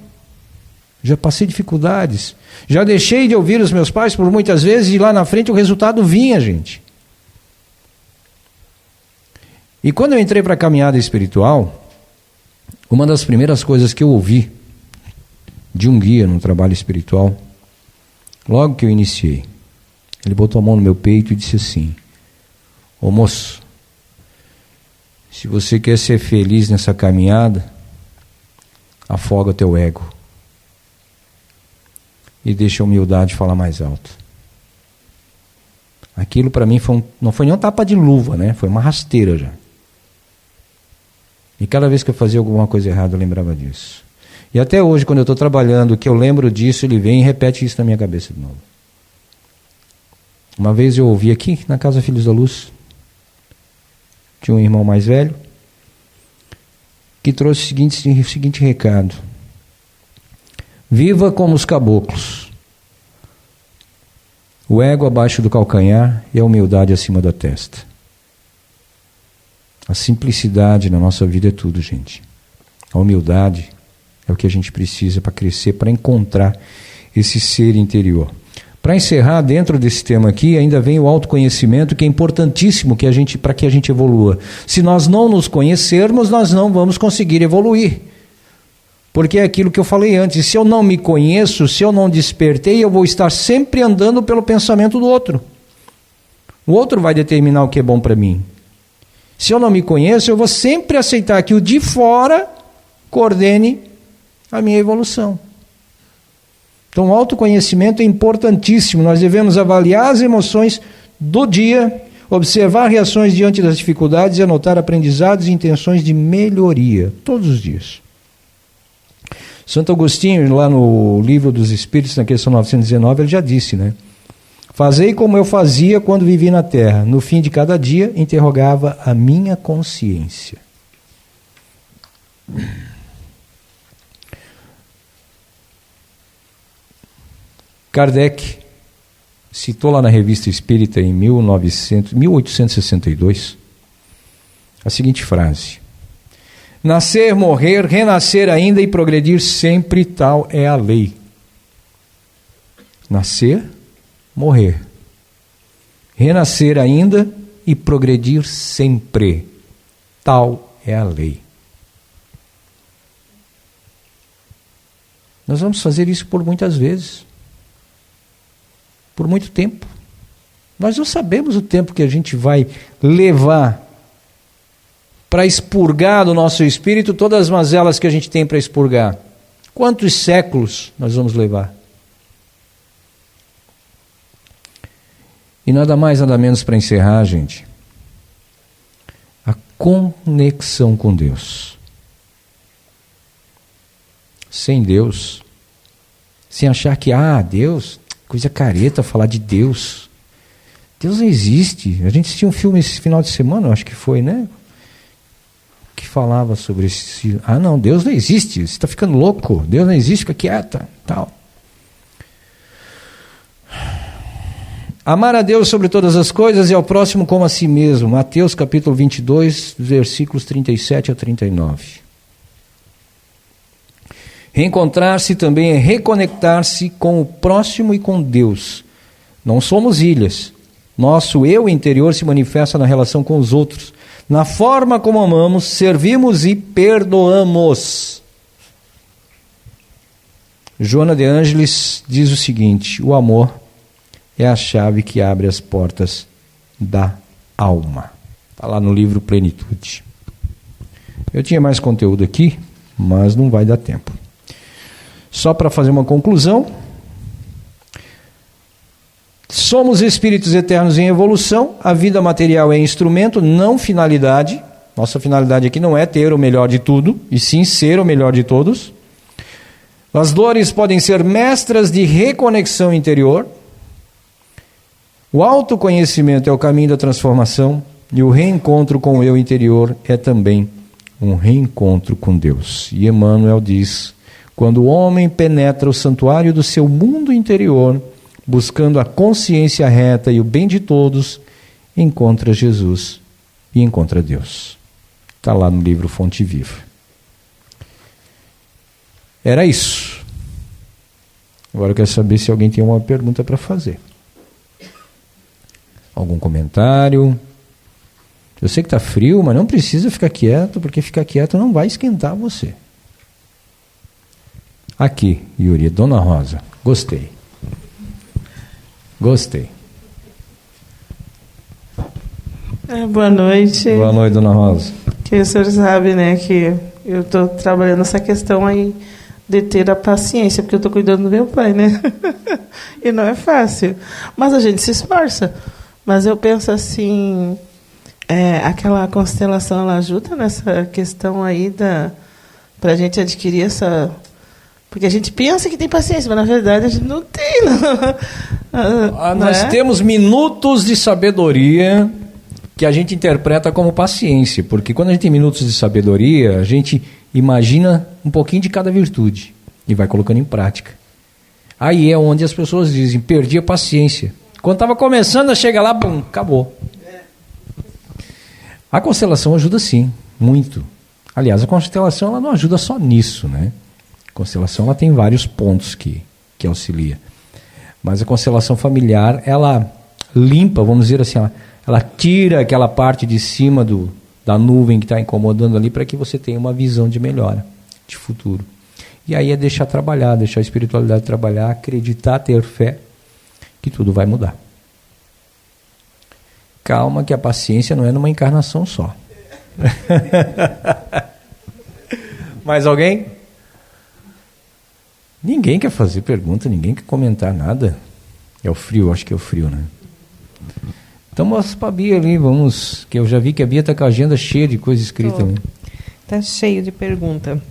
S4: Já passei dificuldades. Já deixei de ouvir os meus pais por muitas vezes e lá na frente o resultado vinha, gente. E quando eu entrei para a caminhada espiritual, uma das primeiras coisas que eu ouvi de um guia no trabalho espiritual, logo que eu iniciei, ele botou a mão no meu peito e disse assim, ô moço, se você quer ser feliz nessa caminhada, afoga o teu ego. E deixa a humildade falar mais alto. Aquilo para mim não foi nem uma tapa de luva, né? Foi uma rasteira já. E cada vez que eu fazia alguma coisa errada, eu lembrava disso. E até hoje, quando eu estou trabalhando, que eu lembro disso, ele vem e repete isso na minha cabeça de novo. Uma vez eu ouvi aqui, na Casa Filhos da Luz, tinha um irmão mais velho, que trouxe o seguinte recado. Viva como os caboclos. O ego abaixo do calcanhar e a humildade acima da testa. A simplicidade na nossa vida é tudo, gente. A humildade é o que a gente precisa para crescer, para encontrar esse ser interior. Para encerrar, dentro desse tema aqui, ainda vem o autoconhecimento, que é importantíssimo para que a gente evolua. Se nós não nos conhecermos, nós não vamos conseguir evoluir. Porque é aquilo que eu falei antes, se eu não me conheço, se eu não despertei, eu vou estar sempre andando pelo pensamento do outro. O outro vai determinar o que é bom para mim. Se eu não me conheço, eu vou sempre aceitar que o de fora coordene a minha evolução. Então o autoconhecimento é importantíssimo, nós devemos avaliar as emoções do dia, observar reações diante das dificuldades e anotar aprendizados e intenções de melhoria, todos os dias. Santo Agostinho, lá no Livro dos Espíritos, na questão 919, ele já disse, né? Fazei como eu fazia quando vivi na terra. No fim de cada dia, interrogava a minha consciência. Kardec citou lá na Revista Espírita, em 1862, a seguinte frase: nascer, morrer, renascer ainda e progredir sempre, tal é a lei. Nascer, morrer, renascer ainda e progredir sempre, tal é a lei. Nós vamos fazer isso por muitas vezes, por muito tempo. Nós não sabemos o tempo que a gente vai levar para expurgar do nosso espírito todas as mazelas que a gente tem para expurgar. Quantos séculos nós vamos levar? E nada mais, nada menos para encerrar, gente. conexão com Deus. Sem Deus, sem achar que, Deus, coisa careta falar de Deus. Deus não existe. A gente assistiu um filme esse final de semana, eu acho que foi, né? Que falava sobre esse... não, Deus não existe, você está ficando louco. Deus não existe, fica quieta, tal. Amar a Deus sobre todas as coisas e ao próximo como a si mesmo. Mateus capítulo 22, versículos 37 a 39. Reencontrar-se também é reconectar-se com o próximo e com Deus. Não somos ilhas. Nosso eu interior se manifesta na relação com os outros, na forma como amamos, servimos e perdoamos. Joana de Ângeles diz o seguinte: o amor é a chave que abre as portas da alma. Está lá no livro Plenitude. Eu tinha mais conteúdo aqui, mas não vai dar tempo. Só para fazer uma conclusão, somos espíritos eternos em evolução, a vida material é instrumento, não finalidade. Nossa finalidade aqui não é ter o melhor de tudo, e sim ser o melhor de todos. As dores podem ser mestras de reconexão interior. O autoconhecimento é o caminho da transformação, e o reencontro com o eu interior é também um reencontro com Deus. E Emmanuel diz: quando o homem penetra o santuário do seu mundo interior, buscando a consciência reta e o bem de todos, encontra Jesus e encontra Deus. Está lá no livro Fonte Viva. Era isso. Agora eu quero saber se alguém tem uma pergunta para fazer. Algum comentário? Eu sei que está frio, mas não precisa ficar quieto, porque ficar quieto não vai esquentar você. Aqui, Yuri, Dona Rosa. Gostei.
S5: Boa noite.
S4: Boa noite, Dona Rosa.
S5: Que o senhor sabe, né, que eu estou trabalhando essa questão aí de ter a paciência, porque eu estou cuidando do meu pai, né? E não é fácil. Mas a gente se esforça. Mas eu penso assim, aquela constelação, ela ajuda nessa questão aí para a gente adquirir essa... Porque a gente pensa que tem paciência, mas na verdade a gente não tem.
S4: Nós temos minutos de sabedoria que a gente interpreta como paciência, porque quando a gente tem minutos de sabedoria, a gente imagina um pouquinho de cada virtude e vai colocando em prática. Aí é onde as pessoas dizem: perdi a paciência. Quando estava começando a chegar lá, pum, acabou. A constelação ajuda sim, muito. Aliás, a constelação ela não ajuda só nisso, né? A constelação ela tem vários pontos que auxilia. Mas a constelação familiar, ela limpa, vamos dizer assim, ela tira aquela parte de cima da nuvem que está incomodando ali, para que você tenha uma visão de melhora, de futuro. E aí é deixar a espiritualidade trabalhar, acreditar, ter fé, que tudo vai mudar. Calma que a paciência não é numa encarnação só. Mais alguém? Ninguém quer fazer pergunta, ninguém quer comentar nada. É o frio, acho que é o frio, né? Então mostra para a Bia ali, vamos, que eu já vi que a Bia está com a agenda cheia de coisa escrita.
S1: Está cheio de pergunta.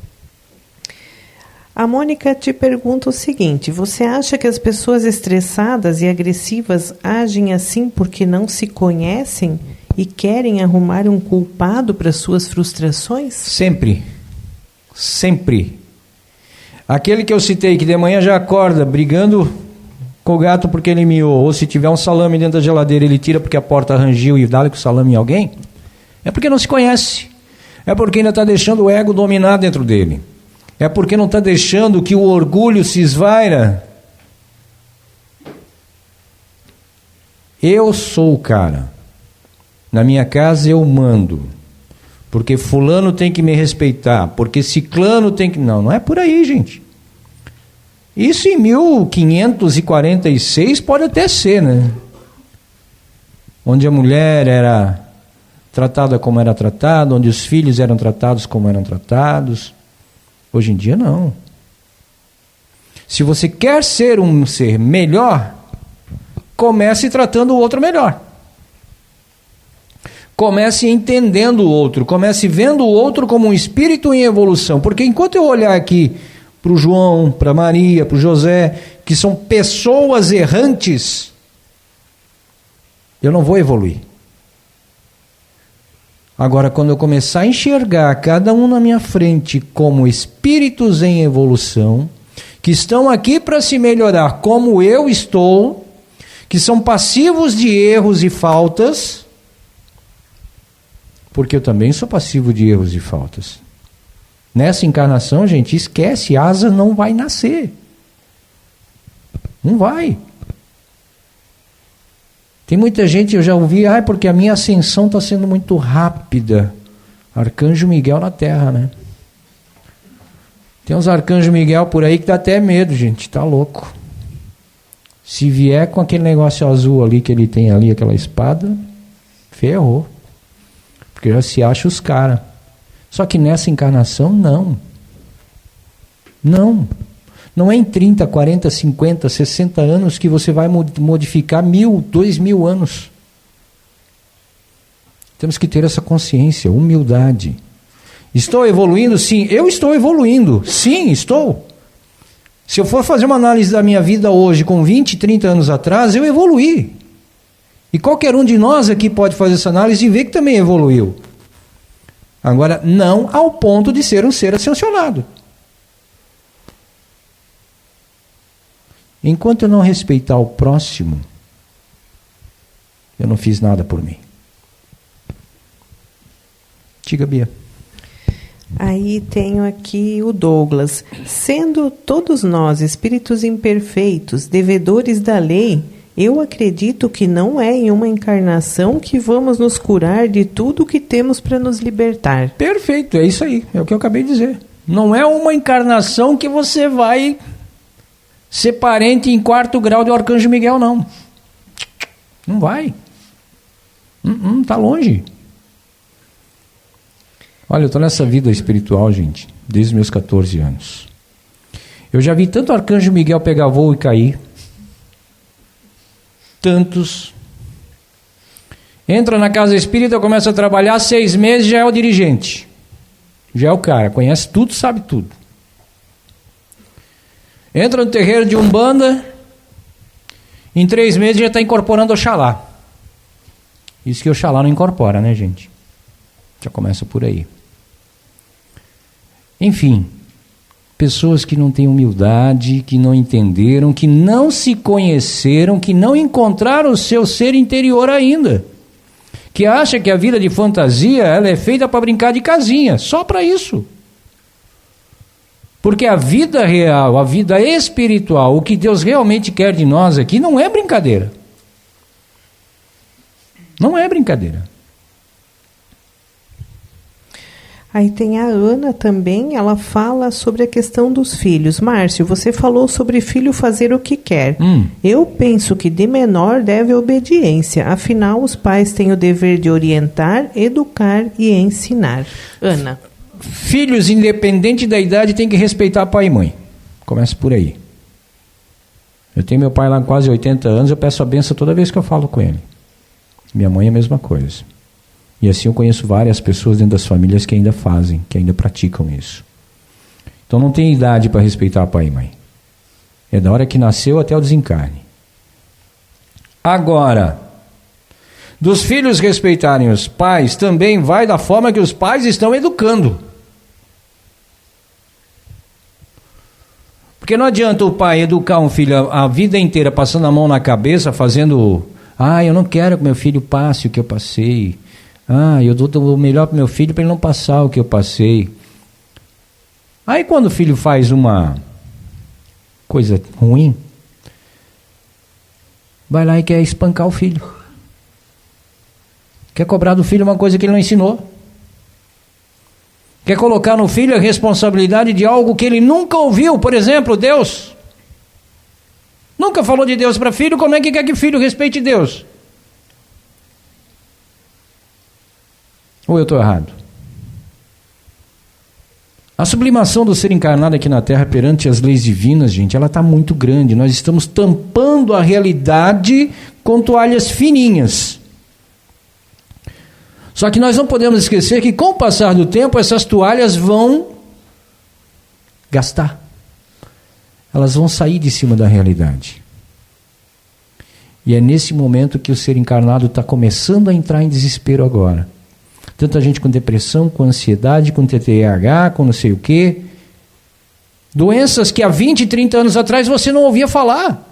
S1: A Mônica te pergunta o seguinte: você acha que as pessoas estressadas e agressivas agem assim porque não se conhecem e querem arrumar um culpado para suas frustrações?
S4: Sempre. Aquele que eu citei, que de manhã já acorda brigando com o gato porque ele miou, ou se tiver um salame dentro da geladeira ele tira porque a porta rangiu e dá-lhe com o salame em alguém, é porque não se conhece. É porque ainda está deixando o ego dominar dentro dele. É porque não está deixando que o orgulho se esvaira. Eu sou o cara. Na minha casa eu mando. Porque fulano tem que me respeitar. Porque ciclano tem que... Não é por aí, gente. Isso em 1546 pode até ser, né? Onde a mulher era tratada como era tratada, onde os filhos eram tratados como eram tratados. Hoje em dia, não. Se você quer ser um ser melhor, comece tratando o outro melhor. Comece entendendo o outro, comece vendo o outro como um espírito em evolução. Porque enquanto eu olhar aqui para o João, para a Maria, para o José, que são pessoas errantes, eu não vou evoluir. Agora, quando eu começar a enxergar cada um na minha frente como espíritos em evolução, que estão aqui para se melhorar como eu estou, que são passivos de erros e faltas, porque eu também sou passivo de erros e faltas. Nessa encarnação, gente, esquece, asa não vai nascer. Não vai. Tem muita gente, eu já ouvi, porque a minha ascensão está sendo muito rápida. Arcanjo Miguel na Terra, né? Tem uns Arcanjo Miguel por aí que dá até medo, gente, tá louco. Se vier com aquele negócio azul ali que ele tem ali, aquela espada, ferrou. Porque já se acha os caras. Só que nessa encarnação, não. Não. Não é em 30, 40, 50, 60 anos que você vai modificar 1000, 2000 anos. Temos que ter essa consciência, humildade. Estou evoluindo? Sim. Eu estou evoluindo. Sim, estou. Se eu for fazer uma análise da minha vida hoje, com 20, 30 anos atrás, eu evoluí. E qualquer um de nós aqui pode fazer essa análise e ver que também evoluiu. Agora, não ao ponto de ser um ser ascensionado. Enquanto eu não respeitar o próximo, eu não fiz nada por mim. Diga, Bia.
S1: Aí tenho aqui o Douglas. Sendo todos nós espíritos imperfeitos, devedores da lei, eu acredito que não é em uma encarnação que vamos nos curar de tudo que temos para nos libertar.
S4: Perfeito, é isso aí. É o que eu acabei de dizer. Não é uma encarnação que você vai ser parente em 4º grau do Arcanjo Miguel, não. Não vai. Tá longe. Olha, eu estou nessa vida espiritual, gente, desde os meus 14 anos. Eu já vi tanto Arcanjo Miguel pegar voo e cair. Tantos. Entra na casa espírita, começa a trabalhar, 6 meses já é o dirigente. Já é o cara, conhece tudo, sabe tudo. Entra no terreiro de Umbanda, em 3 meses já está incorporando Oxalá. Isso que Oxalá não incorpora, né, gente? Já começa por aí. Enfim, pessoas que não têm humildade, que não entenderam, que não se conheceram, que não encontraram o seu ser interior ainda. Que acha que a vida de fantasia ela é feita para brincar de casinha, só para isso. Porque a vida real, a vida espiritual, o que Deus realmente quer de nós aqui não é brincadeira. Não é brincadeira.
S1: Aí tem a Ana também, ela fala sobre a questão dos filhos. Márcio, você falou sobre filho fazer o que quer. Eu penso que de menor deve obediência. Afinal, os pais têm o dever de orientar, educar e ensinar. Ana.
S4: Filhos, independente da idade, têm que respeitar pai e mãe. Começa por aí. Eu tenho meu pai lá com quase 80 anos, eu peço a benção toda vez que eu falo com ele. Minha mãe é a mesma coisa. E assim eu conheço várias pessoas dentro das famílias que ainda fazem, que ainda praticam isso. Então não tem idade para respeitar pai e mãe. É da hora que nasceu até o desencarne. Agora, dos filhos respeitarem os pais, também vai da forma que os pais estão educando. Porque não adianta o pai educar um filho a vida inteira passando a mão na cabeça, fazendo... eu não quero que meu filho passe o que eu passei. Eu dou o melhor para meu filho para ele não passar o que eu passei. Aí quando o filho faz uma coisa ruim, vai lá e quer espancar o filho. Quer cobrar do filho uma coisa que ele não ensinou. Quer colocar no filho a responsabilidade de algo que ele nunca ouviu. Por exemplo, Deus. Nunca falou de Deus para filho, como é que quer que o filho respeite Deus? Ou eu estou errado? A sublimação do ser encarnado aqui na Terra perante as leis divinas, gente, ela está muito grande. Nós estamos tampando a realidade com toalhas fininhas. Só que nós não podemos esquecer que com o passar do tempo essas toalhas vão gastar. Elas vão sair de cima da realidade. E é nesse momento que o ser encarnado está começando a entrar em desespero agora. Tanta gente com depressão, com ansiedade, com TDAH, com não sei o quê. Doenças que há 20, 30 anos atrás você não ouvia falar.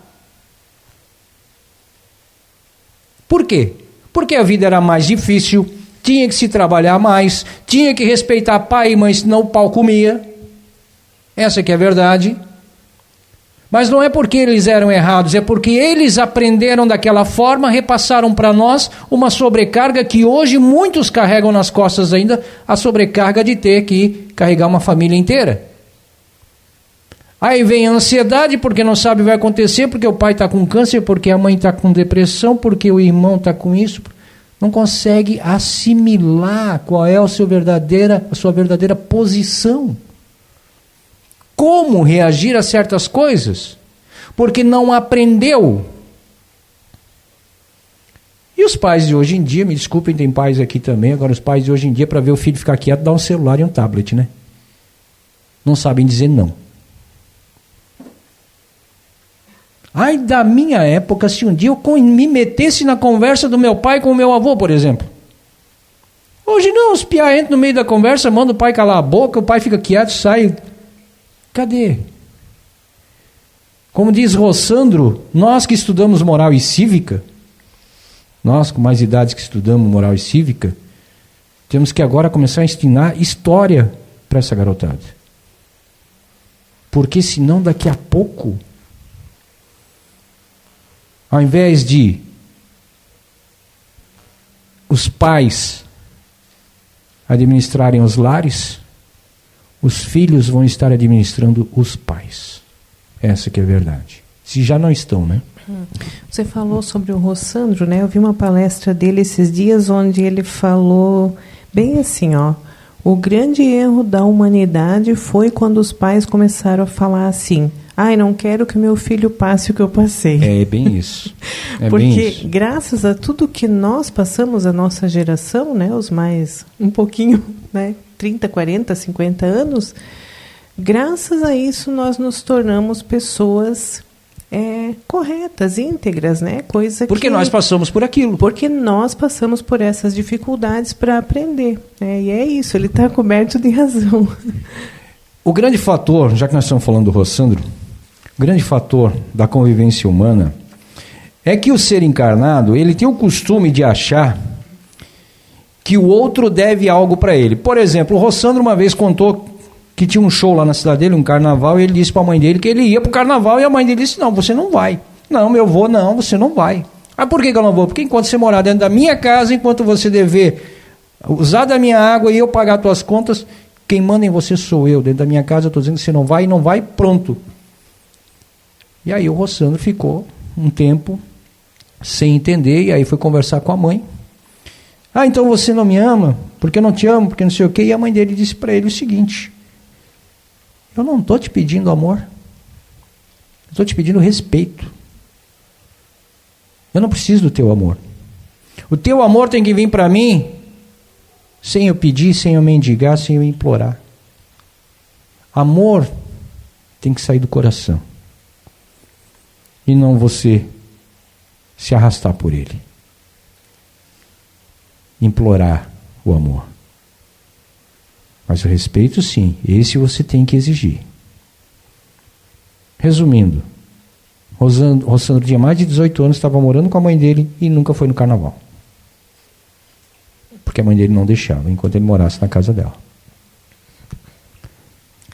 S4: Por quê? Porque a vida era mais difícil, tinha que se trabalhar mais, tinha que respeitar pai e mãe, senão o pau comia. Essa que é a verdade. Mas não é porque eles eram errados, é porque eles aprenderam daquela forma, repassaram para nós uma sobrecarga que hoje muitos carregam nas costas ainda, a sobrecarga de ter que carregar uma família inteira. Aí vem a ansiedade porque não sabe o que vai acontecer, porque o pai está com câncer, porque a mãe está com depressão, porque o irmão está com isso. Não consegue assimilar qual é a sua verdadeira posição. Como reagir a certas coisas? Porque não aprendeu. E os pais de hoje em dia, me desculpem, tem pais aqui também, agora os pais de hoje em dia, para ver o filho ficar quieto, dá um celular e um tablet, né? Não sabem dizer não. Ai, da minha época, se um dia eu me metesse na conversa do meu pai com o meu avô, por exemplo. Hoje não, os piá entram no meio da conversa, manda o pai calar a boca, o pai fica quieto, sai. Cadê? Como diz Rossandro, nós que estudamos moral e cívica, nós com mais idades que estudamos moral e cívica, temos que agora começar a ensinar história para essa garotada. Porque senão daqui a pouco, ao invés de os pais administrarem os lares, os filhos vão estar administrando os pais. Essa que é a verdade. Se já não estão, né?
S1: Você falou sobre o Rossandro, né? Eu vi uma palestra dele esses dias onde ele falou bem assim, ó. O grande erro da humanidade foi quando os pais começaram a falar assim: ai, não quero que meu filho passe o que eu passei.
S4: É bem isso.
S1: Porque graças a tudo que nós passamos, a nossa geração, né, os mais, um pouquinho, né, 30, 40, 50 anos, graças a isso nós nos tornamos pessoas corretas, íntegras, né?
S4: Porque nós passamos por aquilo.
S1: Porque nós passamos por essas dificuldades para aprender. E é isso, ele está coberto de razão.
S4: O grande fator, já que nós estamos falando do Rossandro, o grande fator da convivência humana é que o ser encarnado, ele tem o costume de achar que o outro deve algo para ele. Por exemplo, o Rossandro uma vez contou que tinha um show lá na cidade dele, um carnaval, e ele disse para a mãe dele que ele ia para o carnaval, e a mãe dele disse: não, você não vai. Não, eu vou, não, você não vai. Ah, por que eu não vou? Porque enquanto você morar dentro da minha casa, enquanto você dever usar da minha água e eu pagar as tuas contas, quem manda em você sou eu. Dentro da minha casa eu estou dizendo que você não vai, e não vai, pronto. E aí o Rossandro ficou um tempo sem entender, e aí foi conversar com a mãe. Ah, então você não me ama? Porque eu não te amo, porque não sei o quê. E a mãe dele disse para ele o seguinte: eu não estou te pedindo amor, eu estou te pedindo respeito. Eu não preciso do teu amor. O teu amor tem que vir para mim sem eu pedir, sem eu mendigar, sem eu implorar. Amor tem que sair do coração. E não você se arrastar por ele. Implorar o amor. Mas o respeito, sim, esse você tem que exigir. Resumindo, Rossandro tinha mais de 18 anos, estava morando com a mãe dele e nunca foi no carnaval. Porque a mãe dele não deixava, enquanto ele morasse na casa dela.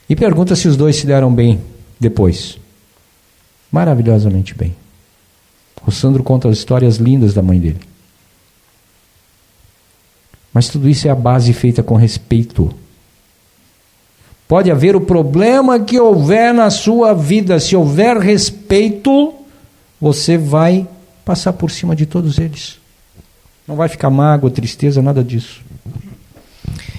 S4: E pergunta se os dois se deram bem depois. Maravilhosamente bem. Rossandro conta as histórias lindas da mãe dele. Mas tudo isso é a base feita com respeito. Pode haver o problema que houver na sua vida, se houver respeito, você vai passar por cima de todos eles. Não vai ficar mágoa, tristeza, nada disso.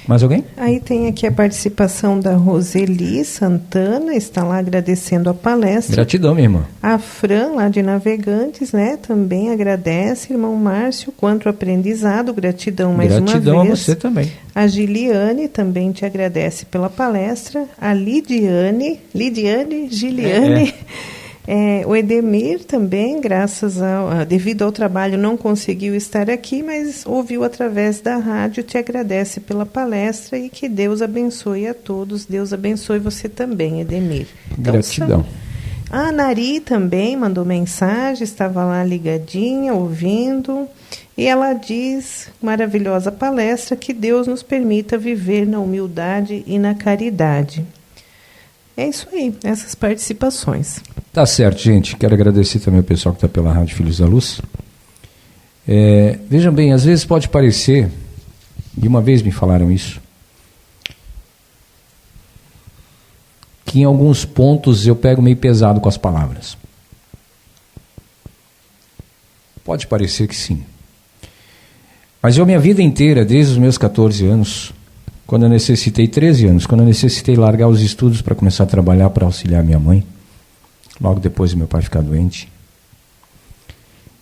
S4: Mais alguém?
S1: Aí tem aqui a participação da Roseli Santana, está lá agradecendo a palestra.
S4: Gratidão, minha irmã.
S1: A Fran, lá de Navegantes, né, também agradece, irmão Márcio, quanto aprendizado, gratidão mais uma vez.
S4: Gratidão a você também.
S1: A Giliane também te agradece pela palestra. A Giliane, o Edemir também, devido ao trabalho, não conseguiu estar aqui, mas ouviu através da rádio, te agradece pela palestra e que Deus abençoe a todos. Deus abençoe você também, Edemir. Então,
S4: gratidão.
S1: A Nari também mandou mensagem, estava lá ligadinha, ouvindo, e ela diz, maravilhosa palestra, que Deus nos permita viver na humildade e na caridade. É isso aí, essas participações.
S4: Tá certo, gente. Quero agradecer também ao pessoal que está pela Rádio Filhos da Luz. Vejam bem, às vezes pode parecer, e uma vez me falaram isso, que em alguns pontos eu pego meio pesado com as palavras. Pode parecer que sim. Mas eu, minha vida inteira, desde os meus 14 anos, quando eu necessitei, 13 anos, quando eu necessitei largar os estudos para começar a trabalhar para auxiliar minha mãe, logo depois do meu pai ficar doente,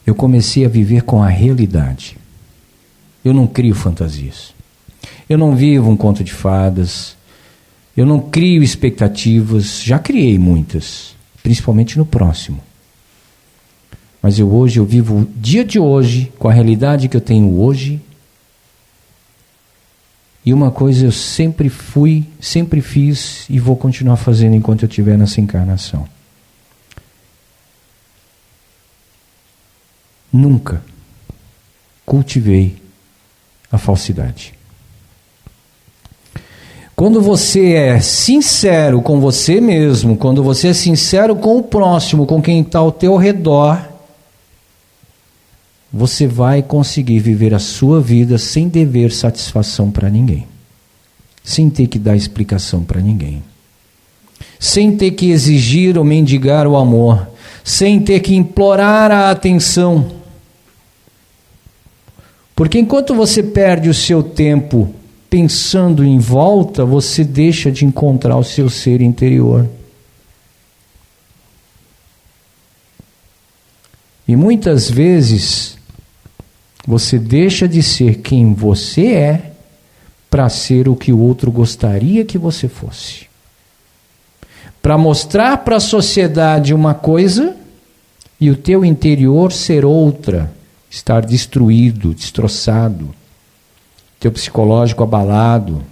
S4: eu comecei a viver com a realidade. Eu não crio fantasias. Eu não vivo um conto de fadas. Eu não crio expectativas. Já criei muitas, principalmente no próximo. Mas hoje eu vivo o dia de hoje, com a realidade que eu tenho hoje. E uma coisa eu sempre fui, sempre fiz e vou continuar fazendo enquanto eu estiver nessa encarnação. Nunca cultivei a falsidade. Quando você é sincero com você mesmo, quando você é sincero com o próximo, com quem está ao teu redor, você vai conseguir viver a sua vida sem dever satisfação para ninguém, sem ter que dar explicação para ninguém, sem ter que exigir ou mendigar o amor, sem ter que implorar a atenção. Porque enquanto você perde o seu tempo pensando em volta, você deixa de encontrar o seu ser interior. E muitas vezes você deixa de ser quem você é para ser o que o outro gostaria que você fosse. Para mostrar para a sociedade uma coisa e o teu interior ser outra, estar destruído, destroçado, teu psicológico abalado.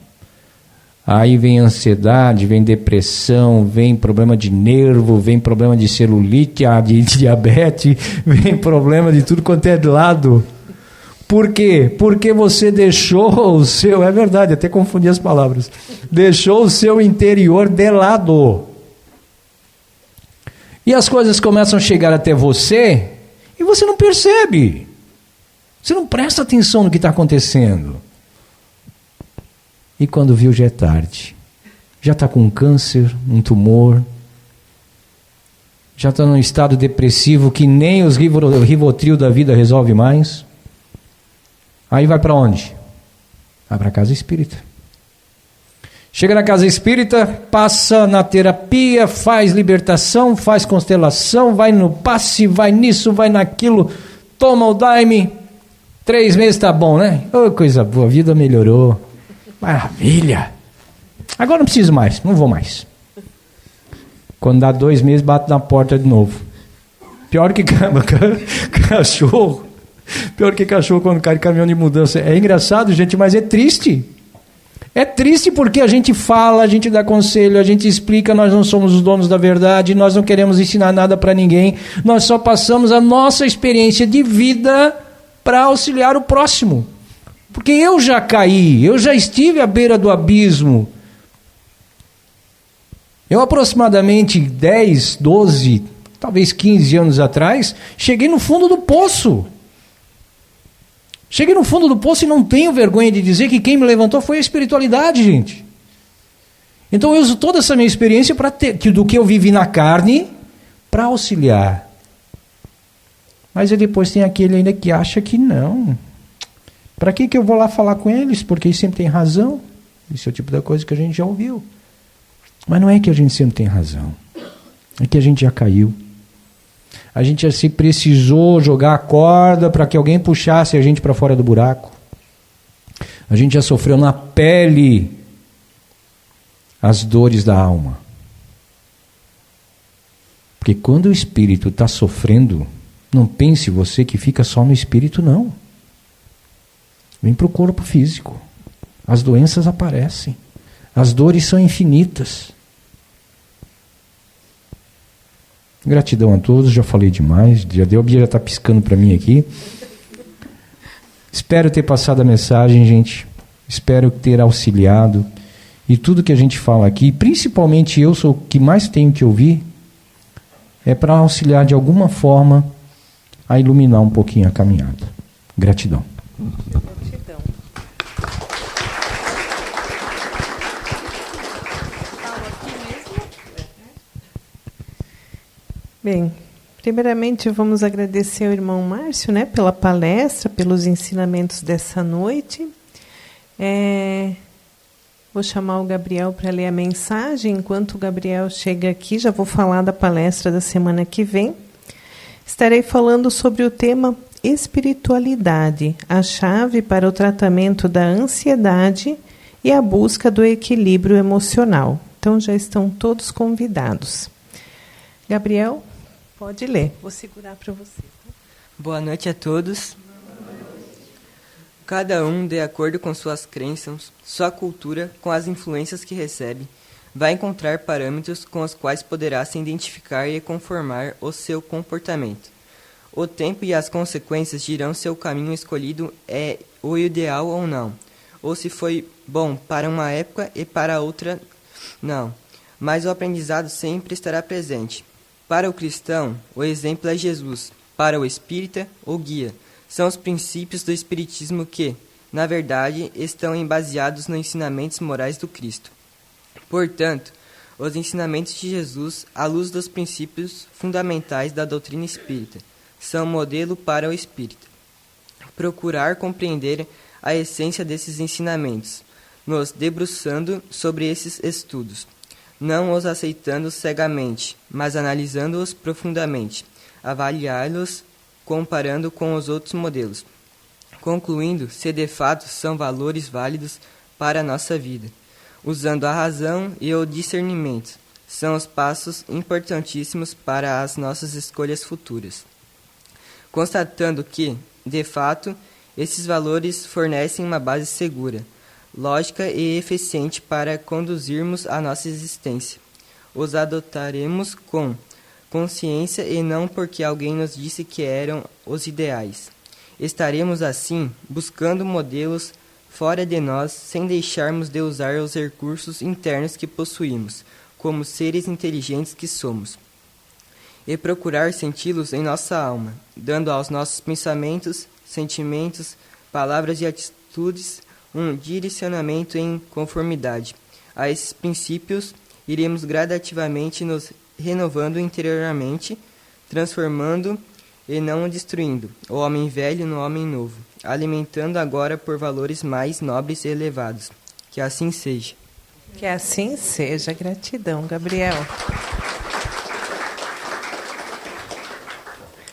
S4: Aí vem ansiedade, vem depressão, vem problema de nervo, vem problema de celulite, de diabetes, vem problema de tudo quanto é de lado. Por quê? Porque você deixou o seu, é verdade, até confundi as palavras, deixou o seu interior de lado. E as coisas começam a chegar até você e você não percebe. Você não presta atenção no que está acontecendo. E quando viu, já é tarde. Já está com um câncer, um tumor. Já está num estado depressivo que nem os Rivotril da vida resolve mais. Aí vai para onde? Vai para a casa espírita. Chega na casa espírita, passa na terapia, faz libertação, faz constelação, vai no passe, vai nisso, vai naquilo, toma o daime. 3 meses tá bom, né? Oh, coisa boa, a vida melhorou. Maravilha. Agora não preciso mais, não vou mais. Quando dá 2 meses, bate na porta de novo. Pior que cachorro. Pior que cachorro quando cai de caminhão de mudança. É engraçado, gente, mas é triste. É triste porque a gente fala, a gente dá conselho, a gente explica, nós não somos os donos da verdade, nós não queremos ensinar nada para ninguém, nós só passamos a nossa experiência de vida para auxiliar o próximo. Porque eu já caí, eu já estive à beira do abismo. Eu aproximadamente 10, 12, talvez 15 anos atrás, cheguei no fundo do poço. Cheguei no fundo do poço e não tenho vergonha de dizer que quem me levantou foi a espiritualidade, gente. Então eu uso toda essa minha experiência do que eu vivi na carne para auxiliar. Mas depois tem aquele ainda que acha que não. Para que eu vou lá falar com eles? Porque eles sempre têm razão. Isso é o tipo da coisa que a gente já ouviu. Mas não é que a gente sempre tem razão. É que a gente já caiu. A gente já se precisou jogar a corda para que alguém puxasse a gente para fora do buraco. A gente já sofreu na pele as dores da alma. Porque quando o espírito está sofrendo, não pense você que fica só no espírito, não. Vem para o corpo físico. As doenças aparecem. As dores são infinitas. Gratidão a todos, já falei demais, já está piscando para mim aqui. Espero ter passado a mensagem, gente. Espero ter auxiliado. E tudo que a gente fala aqui, principalmente eu sou o que mais tenho que ouvir, é para auxiliar de alguma forma a iluminar um pouquinho a caminhada. Gratidão.
S1: Gratidão. Bem, primeiramente vamos agradecer ao irmão Márcio, né, pela palestra, pelos ensinamentos dessa noite. Vou chamar o Gabriel para ler a mensagem. Enquanto o Gabriel chega aqui, já vou falar da palestra da semana que vem. Estarei falando sobre o tema espiritualidade, a chave para o tratamento da ansiedade e a busca do equilíbrio emocional. Então já estão todos convidados. Gabriel, pode ler. Vou segurar para você.
S6: Boa noite a todos. Cada um, de acordo com suas crenças, sua cultura, com as influências que recebe, vai encontrar parâmetros com os quais poderá se identificar e conformar o seu comportamento. O tempo e as consequências dirão se o caminho escolhido é o ideal ou não, ou se foi bom para uma época e para outra não. Mas o aprendizado sempre estará presente. Para o cristão, o exemplo é Jesus. Para o espírita, o guia. São os princípios do espiritismo que, na verdade, estão embaseados nos ensinamentos morais do Cristo. Portanto, os ensinamentos de Jesus, à luz dos princípios fundamentais da doutrina espírita, são modelo para o espírita. Procurar compreender a essência desses ensinamentos, nos debruçando sobre esses estudos, não os aceitando cegamente, mas analisando-os profundamente, avaliá-los comparando com os outros modelos, concluindo se de fato são valores válidos para a nossa vida. Usando a razão e o discernimento, são os passos importantíssimos para as nossas escolhas futuras. Constatando que, de fato, esses valores fornecem uma base segura, lógica e eficiente para conduzirmos a nossa existência. Os adotaremos com consciência e não porque alguém nos disse que eram os ideais. Estaremos, assim, buscando modelos fora de nós, sem deixarmos de usar os recursos internos que possuímos, como seres inteligentes que somos, e procurar senti-los em nossa alma, dando aos nossos pensamentos, sentimentos, palavras e atitudes um direcionamento em conformidade. A esses princípios, iremos gradativamente nos renovando interiormente, transformando e não destruindo o homem velho no homem novo, alimentando agora por valores mais nobres e elevados. Que assim seja.
S1: Que assim seja. Gratidão, Gabriel.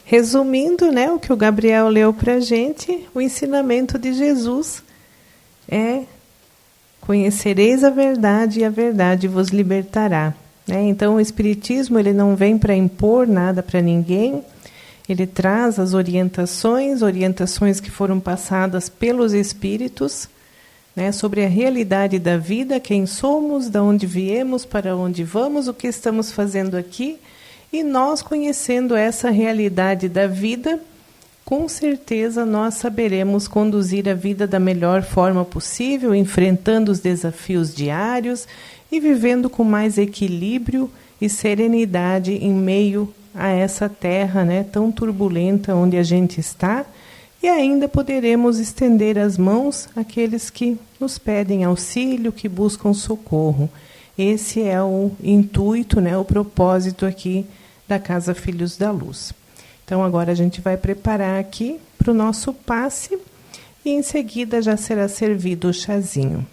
S1: Resumindo, né, o que o Gabriel leu para a gente, o ensinamento de Jesus é: conhecereis a verdade e a verdade vos libertará. Então, o Espiritismo ele não vem para impor nada para ninguém, ele traz as orientações que foram passadas pelos Espíritos, né, sobre a realidade da vida, quem somos, de onde viemos, para onde vamos, o que estamos fazendo aqui, e nós conhecendo essa realidade da vida, com certeza nós saberemos conduzir a vida da melhor forma possível, enfrentando os desafios diários e vivendo com mais equilíbrio e serenidade em meio a essa terra, né, tão turbulenta onde a gente está, e ainda poderemos estender as mãos àqueles que nos pedem auxílio, que buscam socorro. Esse é o intuito, né, o propósito aqui da Casa Filhos da Luz. Então agora a gente vai preparar aqui para o nosso passe e em seguida já será servido o chazinho.